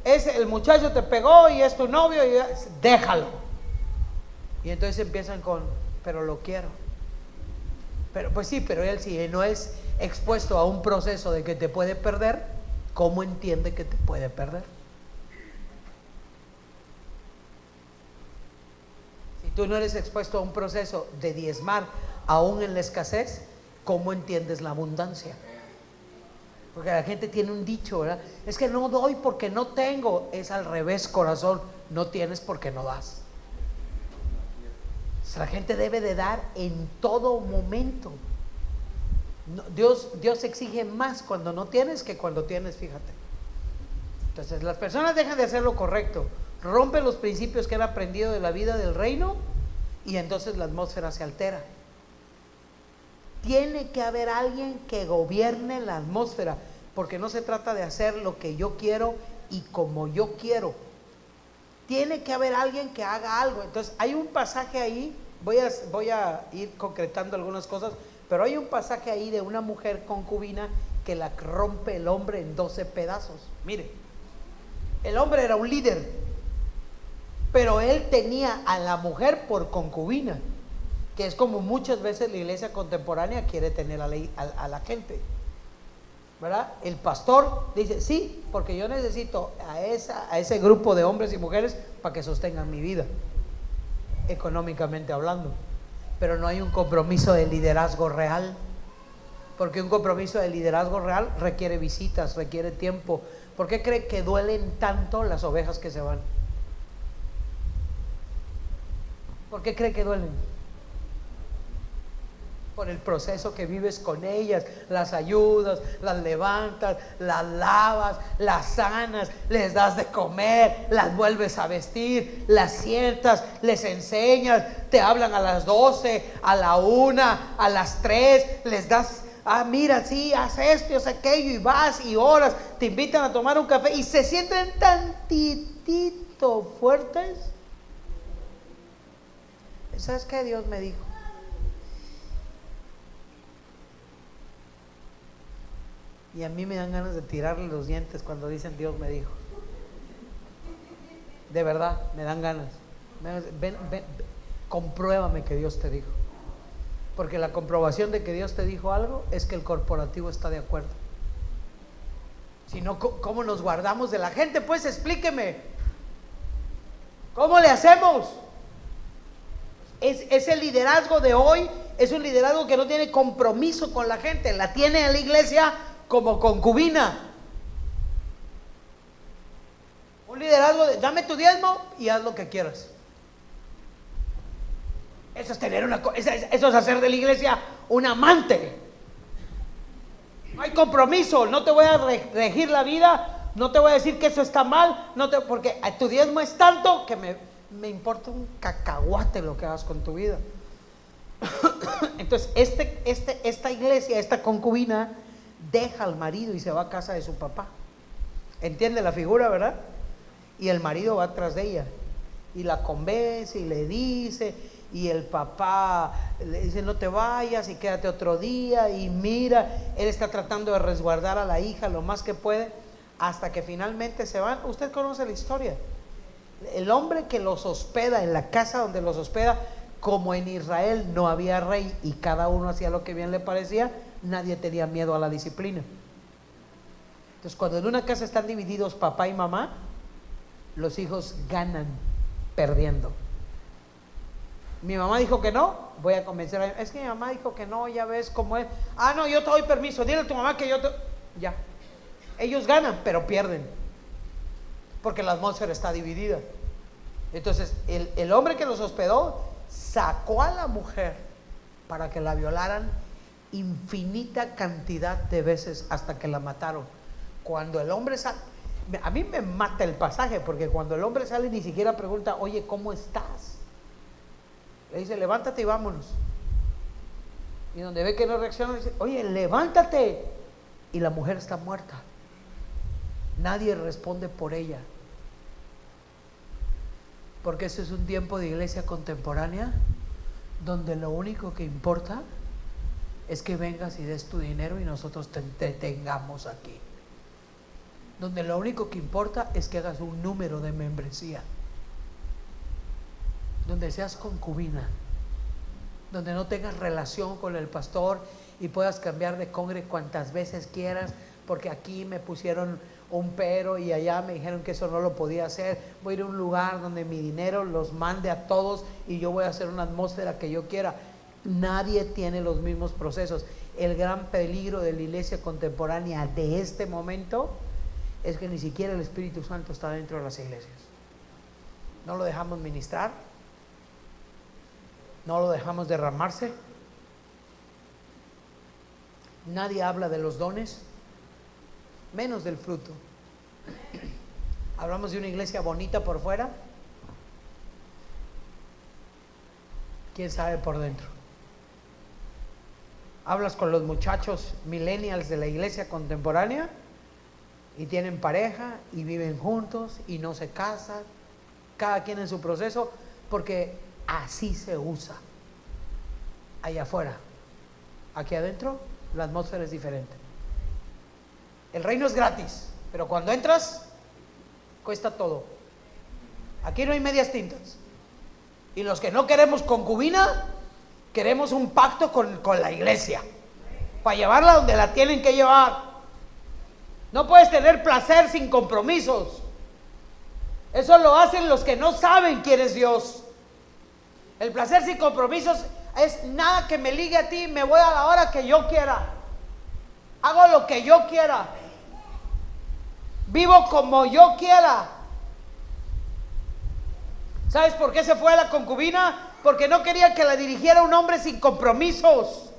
el muchacho te pegó y es tu novio, y déjalo. Y entonces empiezan con, pero lo quiero. Pero pues sí, pero él si no es expuesto a un proceso de que te puede perder, ¿cómo entiende que te puede perder? Si tú no eres expuesto a un proceso de diezmar, aún en la escasez, ¿cómo entiendes la abundancia? Porque la gente tiene un dicho, ¿verdad? Es que no doy porque no tengo. Es al revés, corazón, no tienes porque no das. La gente debe de dar en todo momento. Dios exige más cuando no tienes que cuando tienes, fíjate. Entonces las personas dejan de hacer lo correcto, rompen los principios que han aprendido de la vida del reino y entonces la atmósfera se altera. Tiene que haber alguien que gobierne la atmósfera, porque no se trata de hacer lo que yo quiero y como yo quiero. Tiene que haber alguien que haga algo. Entonces hay un pasaje ahí, voy a ir concretando algunas cosas, pero hay un pasaje ahí de una mujer concubina que la rompe el hombre en 12 pedazos. Mire, el hombre era un líder, pero él tenía a la mujer por concubina, que es como muchas veces la iglesia contemporánea quiere tener a la gente, ¿verdad? El pastor dice, sí, porque yo necesito a ese grupo de hombres y mujeres para que sostengan mi vida, económicamente hablando. Pero no hay un compromiso de liderazgo real, porque un compromiso de liderazgo real requiere visitas, requiere tiempo. ¿Por qué cree que duelen tanto las ovejas que se van? ¿Por qué cree que duelen? Por el proceso que vives con ellas, las ayudas, las levantas, las lavas, las sanas, les das de comer, las vuelves a vestir, las sientas, les enseñas, te hablan a las 12, a la 1, a las 3, les das, mira, sí, haz esto, haz aquello, y vas y oras, te invitan a tomar un café y se sienten tantitito fuertes. ¿Sabes qué Dios me dijo? Y a mí me dan ganas de tirarle los dientes cuando dicen Dios me dijo. De verdad, me dan ganas. Ven, compruébame que Dios te dijo. Porque la comprobación de que Dios te dijo algo es que el corporativo está de acuerdo. Si no, ¿cómo nos guardamos de la gente? Pues explíqueme. ¿Cómo le hacemos? Ese liderazgo de hoy es un liderazgo que no tiene compromiso con la gente, la tiene en la iglesia como concubina. Un liderazgo de dame tu diezmo y haz lo que quieras. Eso es eso es hacer de la iglesia un amante. No hay compromiso, no te voy a regir la vida, no te voy a decir que eso está mal, porque tu diezmo es tanto que me importa un cacahuate lo que hagas con tu vida. Entonces esta iglesia, esta concubina deja al marido y se va a casa de su papá. ¿Entiende la figura, verdad? Y el marido va atrás de ella y la convence y le dice, y el papá le dice no te vayas y quédate otro día, y mira, él está tratando de resguardar a la hija lo más que puede, hasta que finalmente se van. Usted conoce la historia. El hombre que los hospeda en la casa donde los hospeda, como en Israel no había rey y cada uno hacía lo que bien le parecía, nadie tenía miedo a la disciplina. Entonces cuando en una casa están divididos papá y mamá, los hijos ganan perdiendo. Mi mamá dijo que no, voy a convencer es que mi mamá dijo que no, ya ves cómo es. Ah, no, yo te doy permiso, dile a tu mamá que ya. Ellos ganan, pero pierden, porque la atmósfera está dividida. Entonces el hombre que los hospedó sacó a la mujer para que la violaran infinita cantidad de veces hasta que la mataron. Cuando el hombre sale, a mí me mata el pasaje, porque cuando el hombre sale ni siquiera pregunta, oye, ¿cómo estás? Le dice, levántate y vámonos. Y donde ve que no reacciona, le dice, oye, levántate. Y la mujer está muerta. Nadie responde por ella. Porque ese es un tiempo de iglesia contemporánea donde lo único que importa es que vengas y des tu dinero y nosotros te entretengamos aquí. Donde lo único que importa es que hagas un número de membresía. Donde seas concubina. Donde no tengas relación con el pastor y puedas cambiar de congre cuantas veces quieras, porque aquí me pusieron un pero y allá me dijeron que eso no lo podía hacer. Voy a ir a un lugar donde mi dinero los mande a todos y yo voy a hacer una atmósfera que yo quiera. Nadie tiene los mismos procesos. El gran peligro de la iglesia contemporánea de este momento es que ni siquiera el Espíritu Santo está dentro de las iglesias. No lo dejamos ministrar, no lo dejamos derramarse. Nadie habla de los dones, menos del fruto. Hablamos de una iglesia bonita por fuera, quién sabe por dentro. Hablas con los muchachos millennials de la iglesia contemporánea y tienen pareja y viven juntos y no se casan, cada quien en su proceso, porque así se usa allá afuera. Aquí adentro la atmósfera es diferente. El reino es gratis, pero cuando entras cuesta todo. Aquí no hay medias tintas. Y los que no queremos concubina, queremos un pacto con la iglesia para llevarla donde la tienen que llevar. No puedes tener placer sin compromisos. Eso lo hacen los que no saben quién es Dios. El placer sin compromisos es nada que me ligue a ti, me voy a la hora que yo quiera, hago lo que yo quiera, vivo como yo quiera. ¿Sabes por qué se fue a la concubina? Porque no quería que la dirigiera un hombre sin compromisos.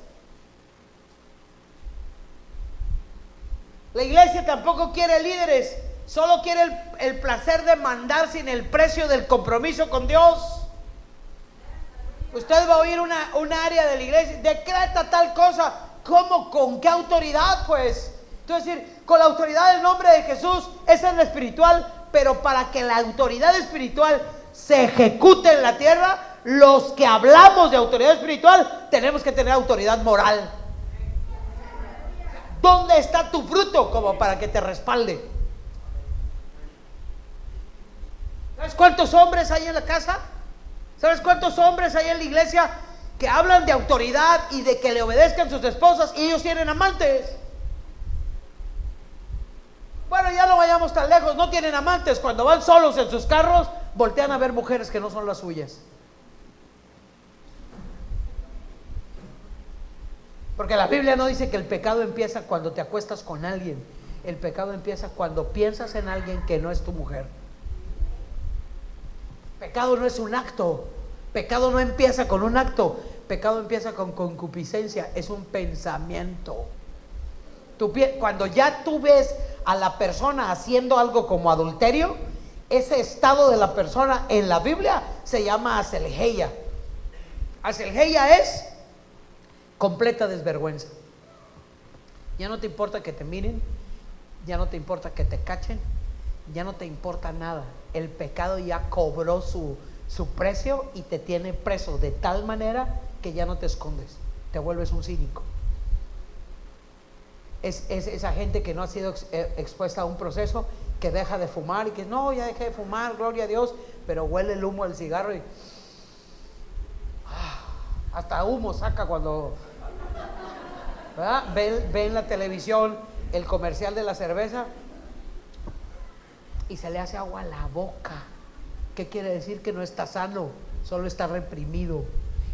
La iglesia tampoco quiere líderes, solo quiere el placer de mandar sin el precio del compromiso con Dios. Usted va a oír una área de la iglesia, decreta tal cosa. ¿Cómo? ¿Con qué autoridad? Pues, es decir, con la autoridad del nombre de Jesús, esa es la espiritual, pero para que la autoridad espiritual se ejecute en la tierra, los que hablamos de autoridad espiritual tenemos que tener autoridad moral. ¿Dónde está tu fruto? Como para que te respalde. ¿Sabes cuántos hombres hay en la casa? ¿Sabes cuántos hombres hay en la iglesia que hablan de autoridad y de que le obedezcan sus esposas y ellos tienen amantes? Bueno, ya no vayamos tan lejos, no tienen amantes. Cuando van solos en sus carros, voltean a ver mujeres que no son las suyas. Porque la Biblia no dice que el pecado empieza cuando te acuestas con alguien. El pecado empieza cuando piensas en alguien que no es tu mujer. Pecado no es un acto. Pecado no empieza con un acto. Pecado empieza con concupiscencia. Es un pensamiento. Cuando ya tú ves a la persona haciendo algo como adulterio, ese estado de la persona en la Biblia se llama aselgeia. Aselgeia es completa desvergüenza. Ya no te importa que te miren, ya no te importa que te cachen, ya no te importa nada. El pecado ya cobró su precio y te tiene preso de tal manera que ya no te escondes, te vuelves un cínico. Es esa gente que no ha sido expuesta a un proceso, que deja de fumar y que no, ya dejé de fumar, gloria a Dios, pero huele el humo del cigarro y hasta humo saca cuando, ¿verdad? Ve en la televisión el comercial de la cerveza y se le hace agua a la boca. ¿Qué quiere decir? Que no está sano, solo está reprimido.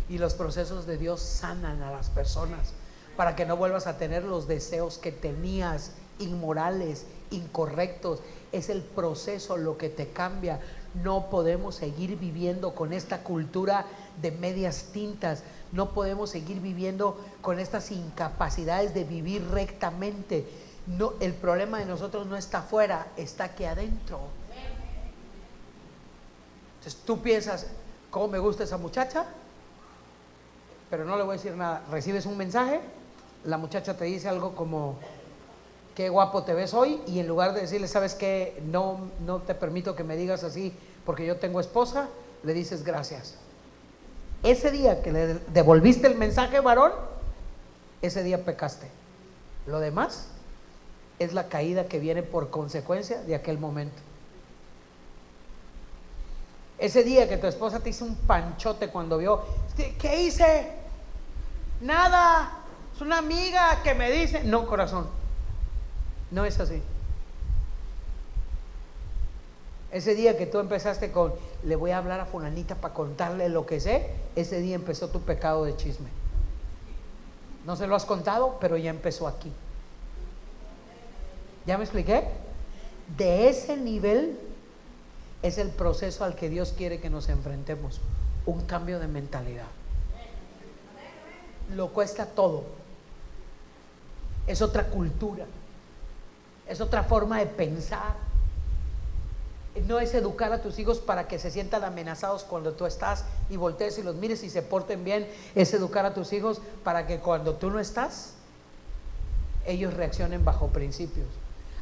Y los procesos de Dios sanan a las personas para que no vuelvas a tener los deseos que tenías, inmorales, incorrectos. Es el proceso lo que te cambia. No podemos seguir viviendo con esta cultura de medias tintas. No podemos seguir viviendo con estas incapacidades de vivir rectamente. No, el problema de nosotros no está afuera, está aquí adentro. Entonces tú piensas, ¿cómo me gusta esa muchacha? Pero no le voy a decir nada. Recibes un mensaje, la muchacha te dice algo como, qué guapo te ves hoy, y en lugar de decirle, ¿sabes qué? No te permito que me digas así porque yo tengo esposa, le dices gracias. Ese día que le devolviste el mensaje, varón, ese día pecaste. Lo demás es la caída que viene por consecuencia de aquel momento. Ese día que tu esposa te hizo un panchote cuando vio, ¿qué hice? Nada, es una amiga que me dice, no, corazón, no es así. Ese día que tú empezaste con, le voy a hablar a fulanita para contarle lo que sé, ese día empezó tu pecado de chisme. No se lo has contado, pero ya empezó aquí. ¿Ya me expliqué? De ese nivel es el proceso al que Dios quiere que nos enfrentemos. Un cambio de mentalidad. Lo cuesta todo. Es otra cultura. Es otra forma de pensar. No es educar a tus hijos para que se sientan amenazados cuando tú estás y voltees y los mires y se porten bien. Es educar a tus hijos para que cuando tú no estás, ellos reaccionen bajo principios.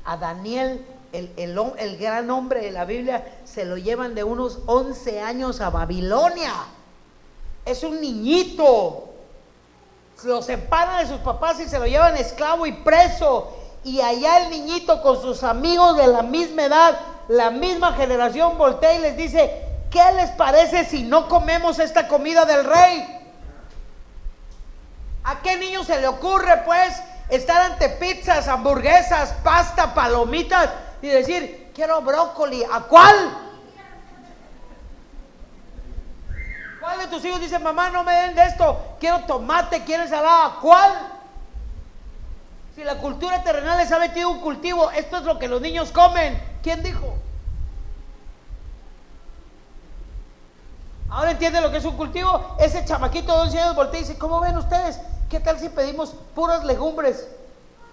A Daniel, el gran hombre de la Biblia, se lo llevan de unos 11 años a Babilonia. Es un niñito. Lo separan de sus papás y se lo llevan esclavo y preso. Y allá el niñito con sus amigos de la misma edad, la misma generación, voltea y les dice, ¿qué les parece si no comemos esta comida del rey? ¿A qué niño se le ocurre pues estar ante pizzas, hamburguesas, pasta, palomitas y decir, quiero brócoli? ¿A cuál? ¿Cuál de tus hijos dice, mamá, no me den de esto, quiero tomate, quiero ensalada? ¿A cuál? Si la cultura terrenal les ha metido un cultivo, esto es lo que los niños comen. ¿Quién dijo? Ahora entiende lo que es un cultivo. Ese chamaquito de 11 años voltea y dice, ¿cómo ven ustedes? ¿Qué tal si pedimos puras legumbres?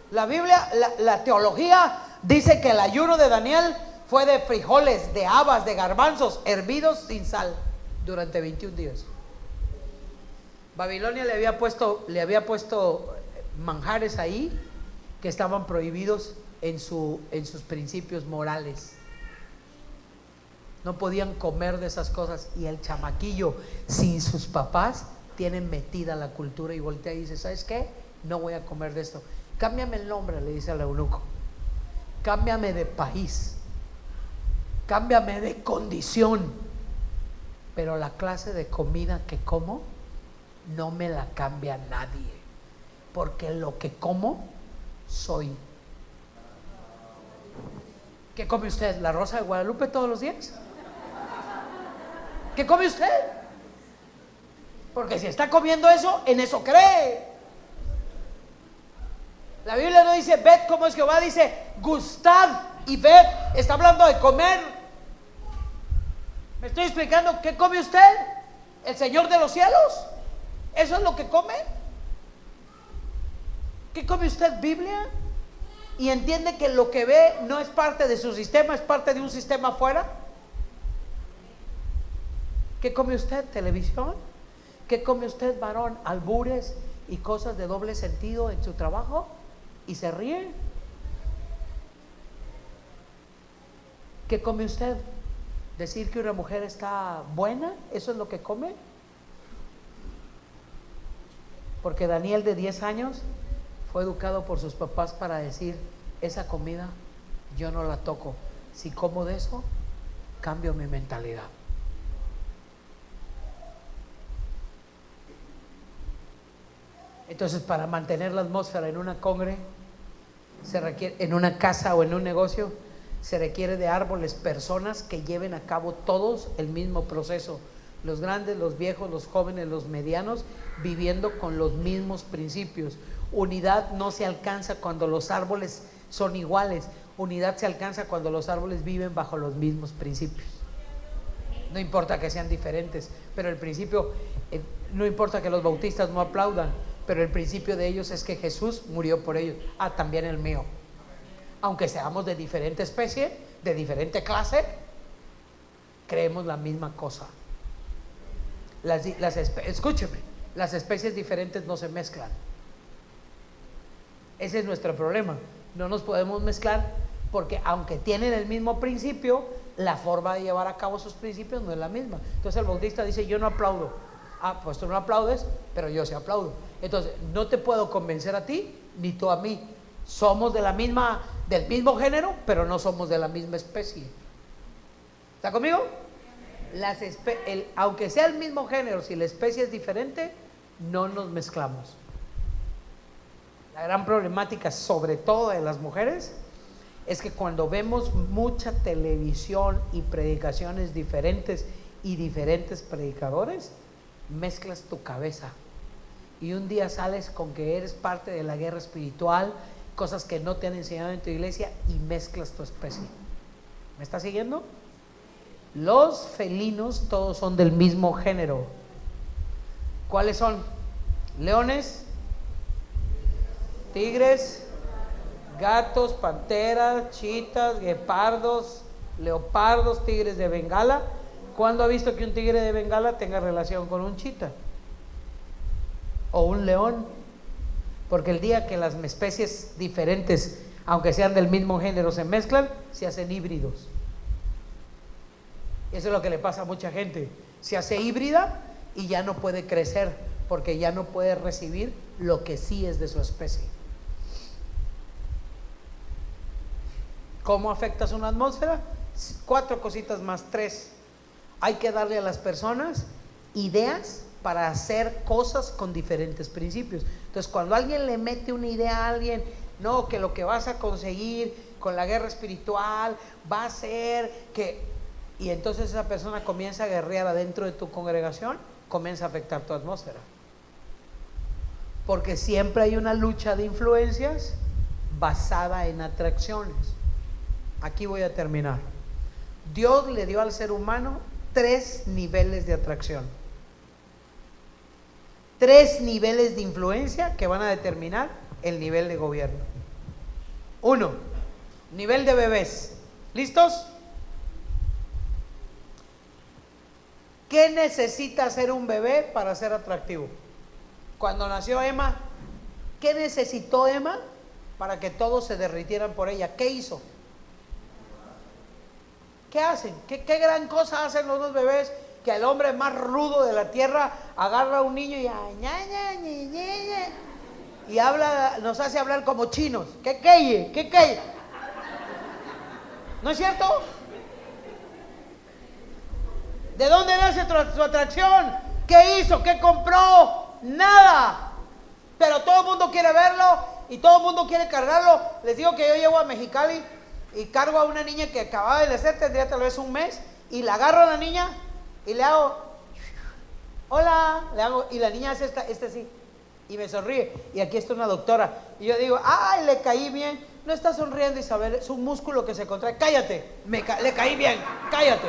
La Biblia, la teología dice que el ayuno de Daniel fue de frijoles, de habas, de garbanzos, hervidos sin sal durante 21 días. Babilonia le había puesto manjares ahí que estaban prohibidos en sus principios morales. No podían comer de esas cosas. Y el chamaquillo, sin sus papás, tiene metida la cultura y voltea y dice, ¿sabes qué? No voy a comer de esto. Cámbiame el nombre, le dice al eunuco. Cámbiame de país. Cámbiame de condición. Pero la clase de comida que como, no me la cambia nadie. Porque lo que como, soy. ¿Qué come usted? ¿La Rosa de Guadalupe todos los días? ¿Qué come usted? Porque si está comiendo eso, en eso cree. La Biblia no dice ved como es Jehová, dice gustad y ved. Está hablando de comer. ¿Me estoy explicando? ¿Qué come usted? ¿El Señor de los cielos? ¿Eso es lo que come? ¿Qué come usted? ¿Biblia? ¿Y entiende que lo que ve no es parte de su sistema, es parte de un sistema afuera? ¿Qué come usted? ¿Televisión? ¿Qué come usted, varón? ¿Albures y cosas de doble sentido en su trabajo? ¿Y se ríe? ¿Qué come usted? ¿Decir que una mujer está buena? ¿Eso es lo que come? Porque Daniel, de 10 años, fue educado por sus papás para decir: esa comida yo no la toco. Si como de eso, cambio mi mentalidad. Entonces, para mantener la atmósfera en una congre, se requiere, en una casa o en un negocio, se requiere de árboles, personas que lleven a cabo todos el mismo proceso. Los grandes, los viejos, los jóvenes, los medianos, viviendo con los mismos principios. Unidad no se alcanza cuando los árboles son iguales. Unidad se alcanza cuando los árboles viven bajo los mismos principios. No importa que sean diferentes, pero el principio, no importa que los bautistas no aplaudan, pero el principio de ellos es que Jesús murió por ellos. También el mío. Aunque seamos de diferente especie, de diferente creemos la misma cosa. Escúcheme, las especies diferentes no se mezclan. Ese es nuestro problema. No nos podemos mezclar porque aunque tienen el mismo principio, la forma de llevar a cabo sus principios no es la misma. Entonces el bautista dice: yo no aplaudo. Pues tú no aplaudes, pero yo sí aplaudo. Entonces no te puedo convencer a ti, ni tú a mí. Somos del mismo género, pero no somos de la misma especie. ¿Está conmigo? Aunque sea el mismo género, si la especie es diferente, no nos mezclamos. La gran problemática, sobre todo de las mujeres, es que cuando vemos mucha televisión y predicaciones diferentes y diferentes predicadores, mezclas tu cabeza y un día sales con que eres parte de la guerra espiritual, cosas que no te han enseñado en tu iglesia, y mezclas tu especie. ¿Me estás siguiendo? Los felinos todos son del mismo género. ¿Cuáles son? Leones, tigres, gatos, panteras, chitas, guepardos, leopardos, tigres de Bengala. ¿Cuándo ha visto que un tigre de Bengala tenga relación con un chita o un león? Porque el día que las especies diferentes, aunque sean del mismo género, se mezclan, se hacen híbridos. Eso es lo que le pasa a mucha gente. Se hace híbrida y ya no puede crecer porque ya no puede recibir lo que sí es de su especie. ¿Cómo afectas una atmósfera? 4 cositas más, 3. Hay que darle a las personas ideas para hacer cosas con diferentes principios. Entonces, cuando alguien le mete una idea a alguien, no, que lo que vas a conseguir con la guerra espiritual va a ser que... Y entonces esa persona comienza a guerrear adentro de tu congregación, comienza a afectar tu atmósfera. Porque siempre hay una lucha de influencias basada en atracciones. Aquí voy a terminar. Dios le dio al ser humano 3 niveles de atracción. 3 niveles de influencia que van a determinar el nivel de gobierno. 1, nivel de bebés. ¿Listos? ¿Qué necesita hacer un bebé para ser atractivo? Cuando nació Emma, ¿qué necesitó Emma para que todos se derritieran por ella? ¿Qué hizo? ¿Qué hacen? ¿Qué gran cosa hacen los dos bebés? Que el hombre más rudo de la tierra agarra a un niño y habla, nos hace hablar como chinos. ¿Qué queye? ¿Qué queye? ¿No es cierto? ¿De dónde nace su atracción? ¿Qué hizo? ¿Qué compró? Nada. Pero todo el mundo quiere verlo y todo el mundo quiere cargarlo. Les digo que yo llego a Mexicali y cargo a una niña que acababa de nacer, tendría tal vez un mes, y la agarro a la niña Y le hago, hola, le hago, y la niña hace así, y me sonríe. Y aquí está una doctora. Y yo digo, ay, le caí bien. No está sonriendo, Isabel, es un músculo que se contrae. Cállate, le caí bien, cállate.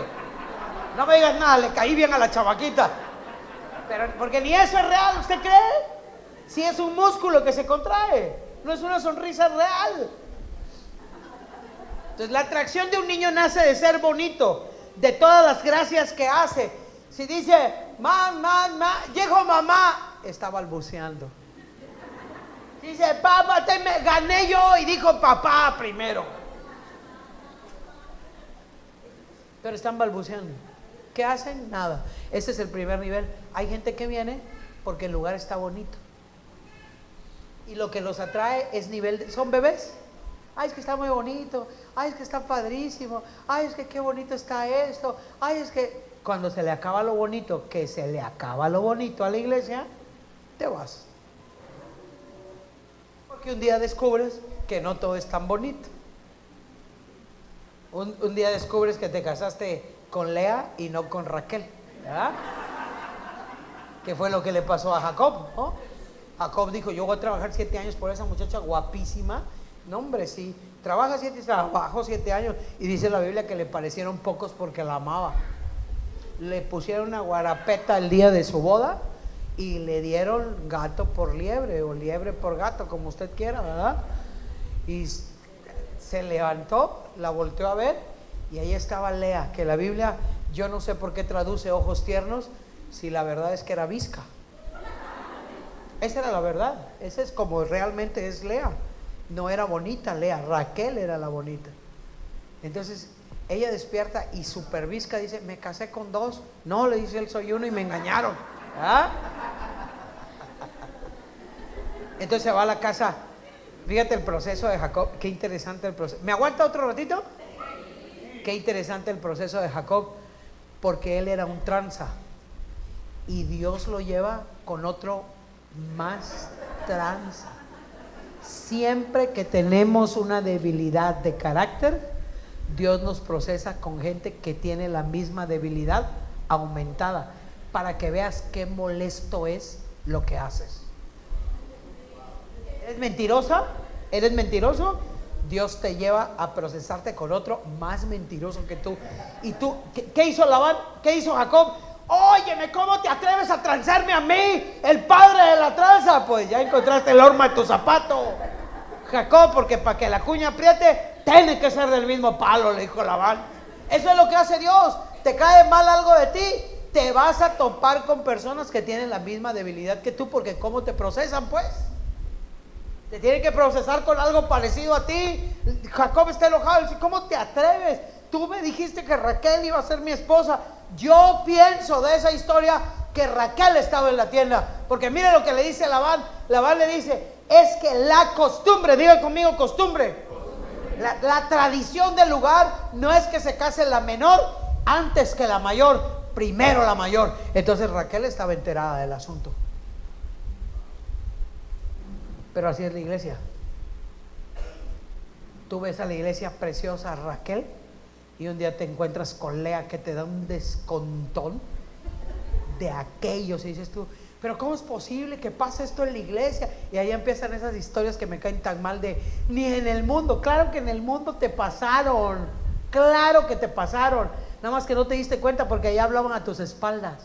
No me digas nada, le caí bien a la chavaquita. Pero, porque ni eso es real, ¿usted cree? Si es un músculo que se contrae, no es una sonrisa real. Entonces la atracción de un niño nace de ser bonito, de todas las gracias que hace. Si dice, llegó mamá, está balbuceando. Dice, papá, gané yo, y dijo papá primero. Pero están balbuceando. ¿Qué hacen? Nada. Ese es el primer nivel. Hay gente que viene porque el lugar está bonito. Y lo que los atrae es son bebés. Ay, es que está muy bonito. Ay, es que está padrísimo. Ay, es que qué bonito está esto. Ay, es que cuando se le acaba lo bonito, que se le acaba lo bonito a la iglesia, te vas. Porque un día descubres que no todo es tan bonito. Un día descubres que te casaste con Lea y no con Raquel, ¿verdad? ¿Qué fue lo que le pasó a Jacob, ¿no? Jacob dijo, yo voy a trabajar 7 años por esa muchacha guapísima. No, hombre, sí, trabajó 7 años, y dice la Biblia que le parecieron pocos porque la amaba. Le pusieron una guarapeta el día de su boda y le dieron gato por liebre o liebre por gato, como usted quiera, ¿verdad? Y se levantó, la volteó a ver, y ahí estaba Lea, que la Biblia, yo no sé por qué traduce ojos tiernos, si la verdad es que era visca. Esa era la verdad, esa es como realmente es Lea. No era bonita Lea, Raquel era la bonita. Entonces ella despierta y super visca dice, me casé con 2. No, le dice él, soy 1 y me engañaron. ¿Ah? Entonces se va a la casa. Fíjate el proceso de Jacob, qué interesante el proceso. ¿Me aguanta otro ratito? Qué interesante el proceso de Jacob, porque él era un tranza y Dios lo lleva con otro más tranza. Siempre que tenemos una debilidad de carácter, Dios nos procesa con gente que tiene la misma debilidad aumentada, para que veas qué molesto es lo que haces. ¿Eres mentirosa? ¿Eres mentiroso? Dios te lleva a procesarte con otro más mentiroso que tú. ¿Y tú? ¿Qué hizo Labán? ¿Qué hizo Jacob? Óyeme, ¿cómo te atreves a transarme a mí, el padre de la tranza? Pues ya encontraste el horma de tu zapato, Jacob, porque para que la cuña apriete, tiene que ser del mismo palo, le dijo Labán. Eso es lo que hace Dios. Te cae mal algo de ti, te vas a topar con personas que tienen la misma debilidad que tú, porque ¿cómo te procesan, pues? Te tienen que procesar con algo parecido a ti. Jacob está enojado, dice, ¿cómo te atreves? Tú me dijiste que Raquel iba a ser mi esposa. Yo pienso de esa historia que Raquel estaba en la tienda, porque mire lo que le dice Labán. Labán le dice, es que la costumbre, diga conmigo costumbre. La tradición del lugar no es que se case la menor antes que la mayor, primero la mayor. Entonces Raquel estaba enterada del asunto. Pero así es la iglesia. Tú ves a la iglesia preciosa Raquel y un día te encuentras con Lea que te da un descontón de aquellos y dices tú, pero ¿cómo es posible que pase esto en la iglesia? Y ahí empiezan esas historias que me caen tan mal de, ni en el mundo. Claro que en el mundo te pasaron, claro que te pasaron, nada más que no te diste cuenta porque ahí hablaban a tus espaldas.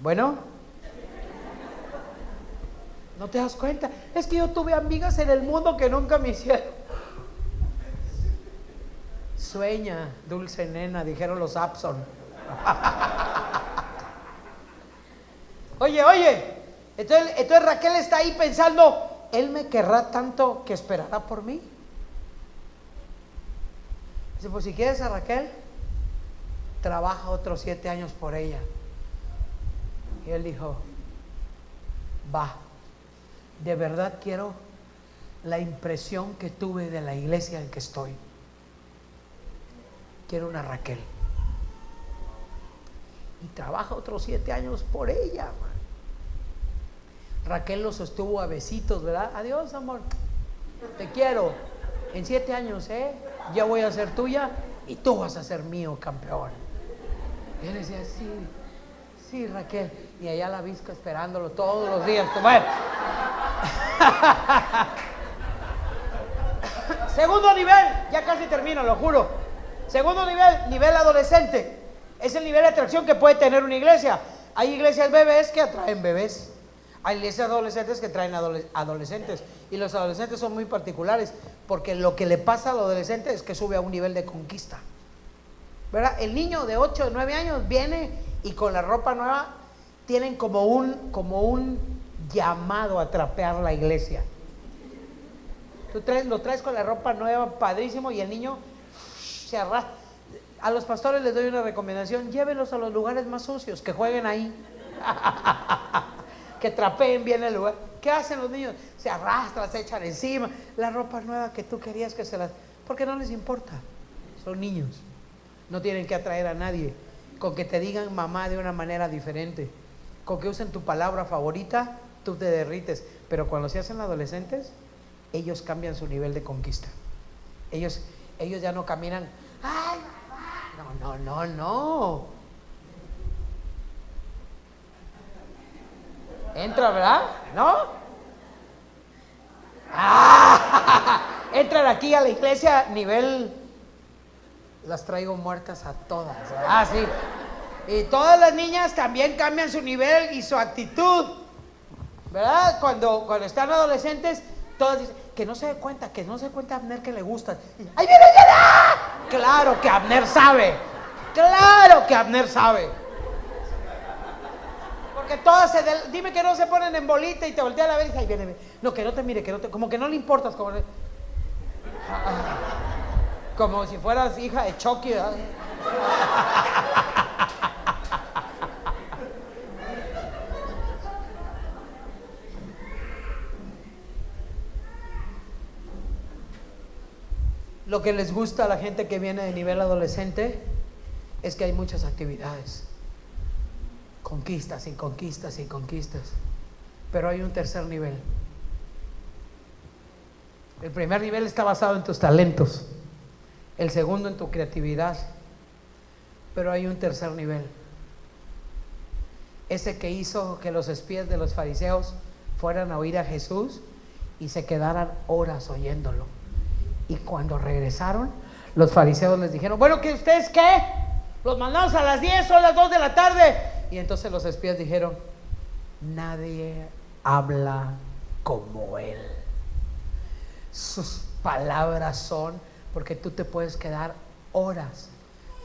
Bueno, ¿no te das cuenta? Es que yo tuve amigas en el mundo que nunca me hicieron. Sueña, dulce nena, dijeron los Abson. Oye, entonces Raquel está ahí pensando, él me querrá tanto que esperará por mí. Dice, pues si quieres a Raquel, trabaja otros 7 años por ella. Y él dijo, va, de verdad quiero la impresión que tuve de la iglesia en que estoy. Quiero una Raquel. Y trabaja otros 7 años por ella, man. Raquel lo sostuvo a besitos, ¿verdad? Adiós, amor, te quiero. En 7 años, ya voy a ser tuya. y tú vas a ser mío, campeón. Y él decía, sí, sí, Raquel. Y allá la visca esperándolo todos los días. Bueno. Segundo nivel, ya casi termino, lo juro. Segundo nivel, nivel adolescente. Es el nivel de atracción que puede tener una iglesia. Hay iglesias bebés que atraen bebés. Hay iglesias adolescentes que traen adolescentes. Y los adolescentes son muy particulares, porque lo que le pasa al adolescente es que sube a un nivel de conquista, ¿verdad? El niño de 8 o 9 años viene y con la ropa nueva tienen como un llamado a trapear la iglesia. Lo traes con la ropa nueva, padrísimo, y el niño se arrastra. A los pastores les doy una recomendación: llévenlos a los lugares más sucios, que jueguen ahí. Que trapeen bien el lugar. ¿Qué hacen los niños? Se arrastran, se echan encima la ropa nueva que tú querías que se las... Porque no les importa, son niños, no tienen que atraer a nadie. Con que te digan mamá de una manera diferente, con que usen tu palabra favorita, tú te derrites. Pero cuando se hacen adolescentes, ellos cambian su nivel de conquista. Ellos ya no caminan, ¡ay, mamá! No. Entra, ¿verdad? ¿No? Entran aquí a la iglesia nivel, las traigo muertas a todas. Sí. Y todas las niñas también cambian su nivel y su actitud, ¿verdad? Cuando están adolescentes, todas dicen, que no se dé cuenta a Abner que le gustan. ¡Ahí viene! Claro que Abner sabe. Porque todas dime que no se ponen en bolita y te voltean a ver y dice, ahí viene. No, que no te mire, como que no le importas, como si fueras hija de Chucky, ¿verdad? Lo que les gusta a la gente que viene de nivel adolescente es que hay muchas actividades, conquistas y conquistas y conquistas. Pero hay un tercer nivel. El primer nivel está basado en tus talentos, el segundo en tu creatividad, pero hay un tercer nivel, ese que hizo que los espías de los fariseos fueran a oír a Jesús y se quedaran horas oyéndolo. Y cuando regresaron, los fariseos les dijeron, bueno, ¿que ustedes qué? Los mandamos a las 10, son las 2 de la tarde. Y entonces los espías dijeron, nadie habla como él. Sus palabras son, porque tú te puedes quedar horas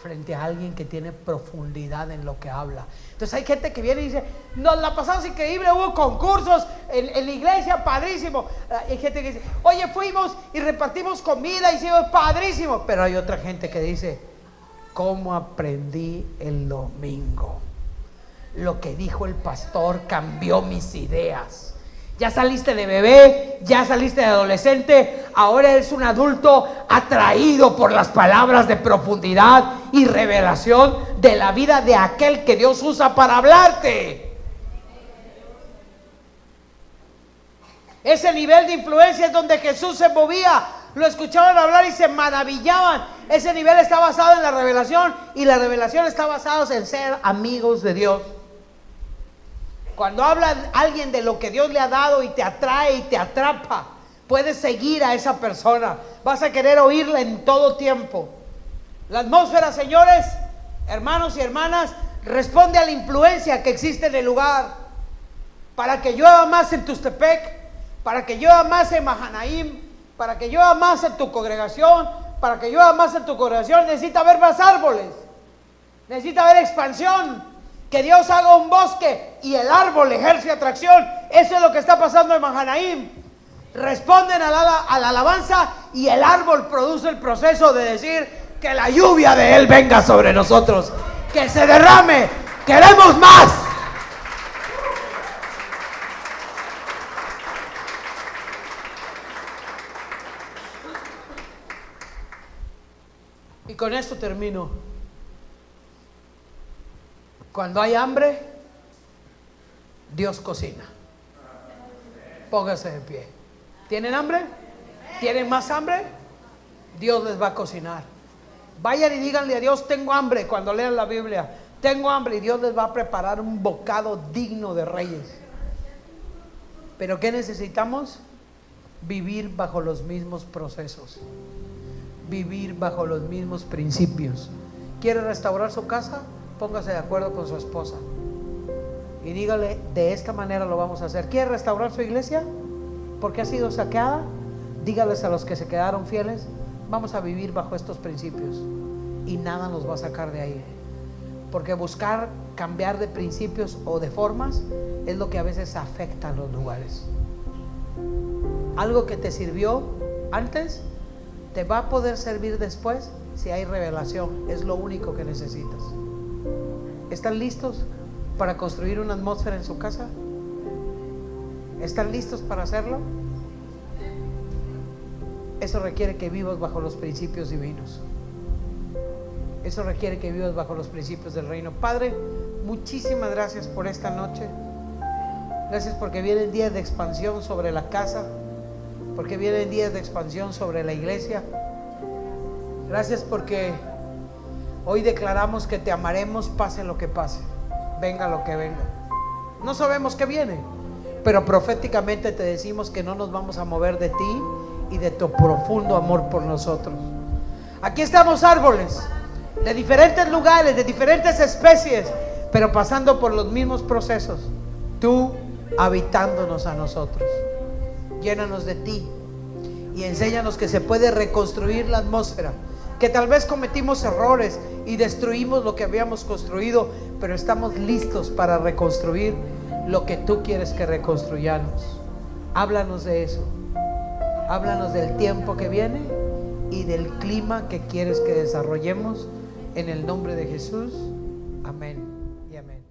frente a alguien que tiene profundidad en lo que habla. Entonces hay gente que viene y dice, nos la pasamos increíble, hubo concursos en la iglesia, padrísimo. Hay gente que dice, oye, fuimos y repartimos comida, hicimos padrísimo. Pero hay otra gente que dice, ¿cómo aprendí el domingo? Lo que dijo el pastor cambió mis ideas. Ya saliste de bebé, ya saliste de adolescente, ahora eres un adulto atraído por las palabras de profundidad y revelación de la vida de aquel que Dios usa para hablarte. Ese nivel de influencia es donde Jesús se movía. Lo escuchaban hablar y se maravillaban. Ese nivel está basado en la revelación, y la revelación está basada en ser amigos de Dios. Cuando habla alguien de lo que Dios le ha dado y te atrae y te atrapa, puedes seguir a esa persona, vas a querer oírla en todo tiempo. La atmósfera, señores, hermanos y hermanas, responde a la influencia que existe en el lugar. Para que llueva más en Tustepec, para que llueva más en Mahanaim, para que llueva más en tu congregación, necesita haber más árboles, necesita haber expansión. Que Dios haga un bosque y el árbol ejerce atracción. Eso es lo que está pasando en Mahanaim. Responden a la alabanza y el árbol produce el proceso de decir que la lluvia de Él venga sobre nosotros, que se derrame. Queremos más. Y con esto termino. Cuando hay hambre, Dios cocina. Póngase de pie. ¿Tienen hambre? ¿Tienen más hambre? Dios les va a cocinar. Vayan y díganle a Dios: tengo hambre. Cuando lean la Biblia, tengo hambre, y Dios les va a preparar un bocado digno de reyes. Pero ¿qué necesitamos? Vivir bajo los mismos procesos, vivir bajo los mismos principios. ¿Quiere restaurar su casa? Póngase de acuerdo con su esposa y dígale: de esta manera lo vamos a hacer. ¿Quiere restaurar su iglesia porque ha sido saqueada? Dígales a los que se quedaron fieles: vamos a vivir bajo estos principios, y nada nos va a sacar de ahí. Porque buscar cambiar de principios o de formas es lo que a veces afecta a los lugares. Algo que te sirvió antes te va a poder servir después si hay revelación. Es lo único que necesitas. ¿Están listos para construir una atmósfera en su casa? ¿Están listos para hacerlo? Eso requiere que vivas bajo los principios divinos. Eso requiere que vivas bajo los principios del reino. Padre, muchísimas gracias por esta noche. Gracias porque vienen días de expansión sobre la casa, porque vienen días de expansión sobre la iglesia. Gracias porque hoy declaramos que te amaremos, pase lo que pase, venga lo que venga. No sabemos qué viene, pero proféticamente te decimos que no nos vamos a mover de ti y de tu profundo amor por nosotros. Aquí estamos árboles de diferentes lugares, de diferentes especies, pero pasando por los mismos procesos. Tú habitándonos a nosotros. Llénanos de ti y enséñanos que se puede reconstruir la atmósfera, que tal vez cometimos errores y destruimos lo que habíamos construido, pero estamos listos para reconstruir lo que tú quieres que reconstruyamos. Háblanos de eso. Háblanos del tiempo que viene y del clima que quieres que desarrollemos, en el nombre de Jesús. Amén y amén.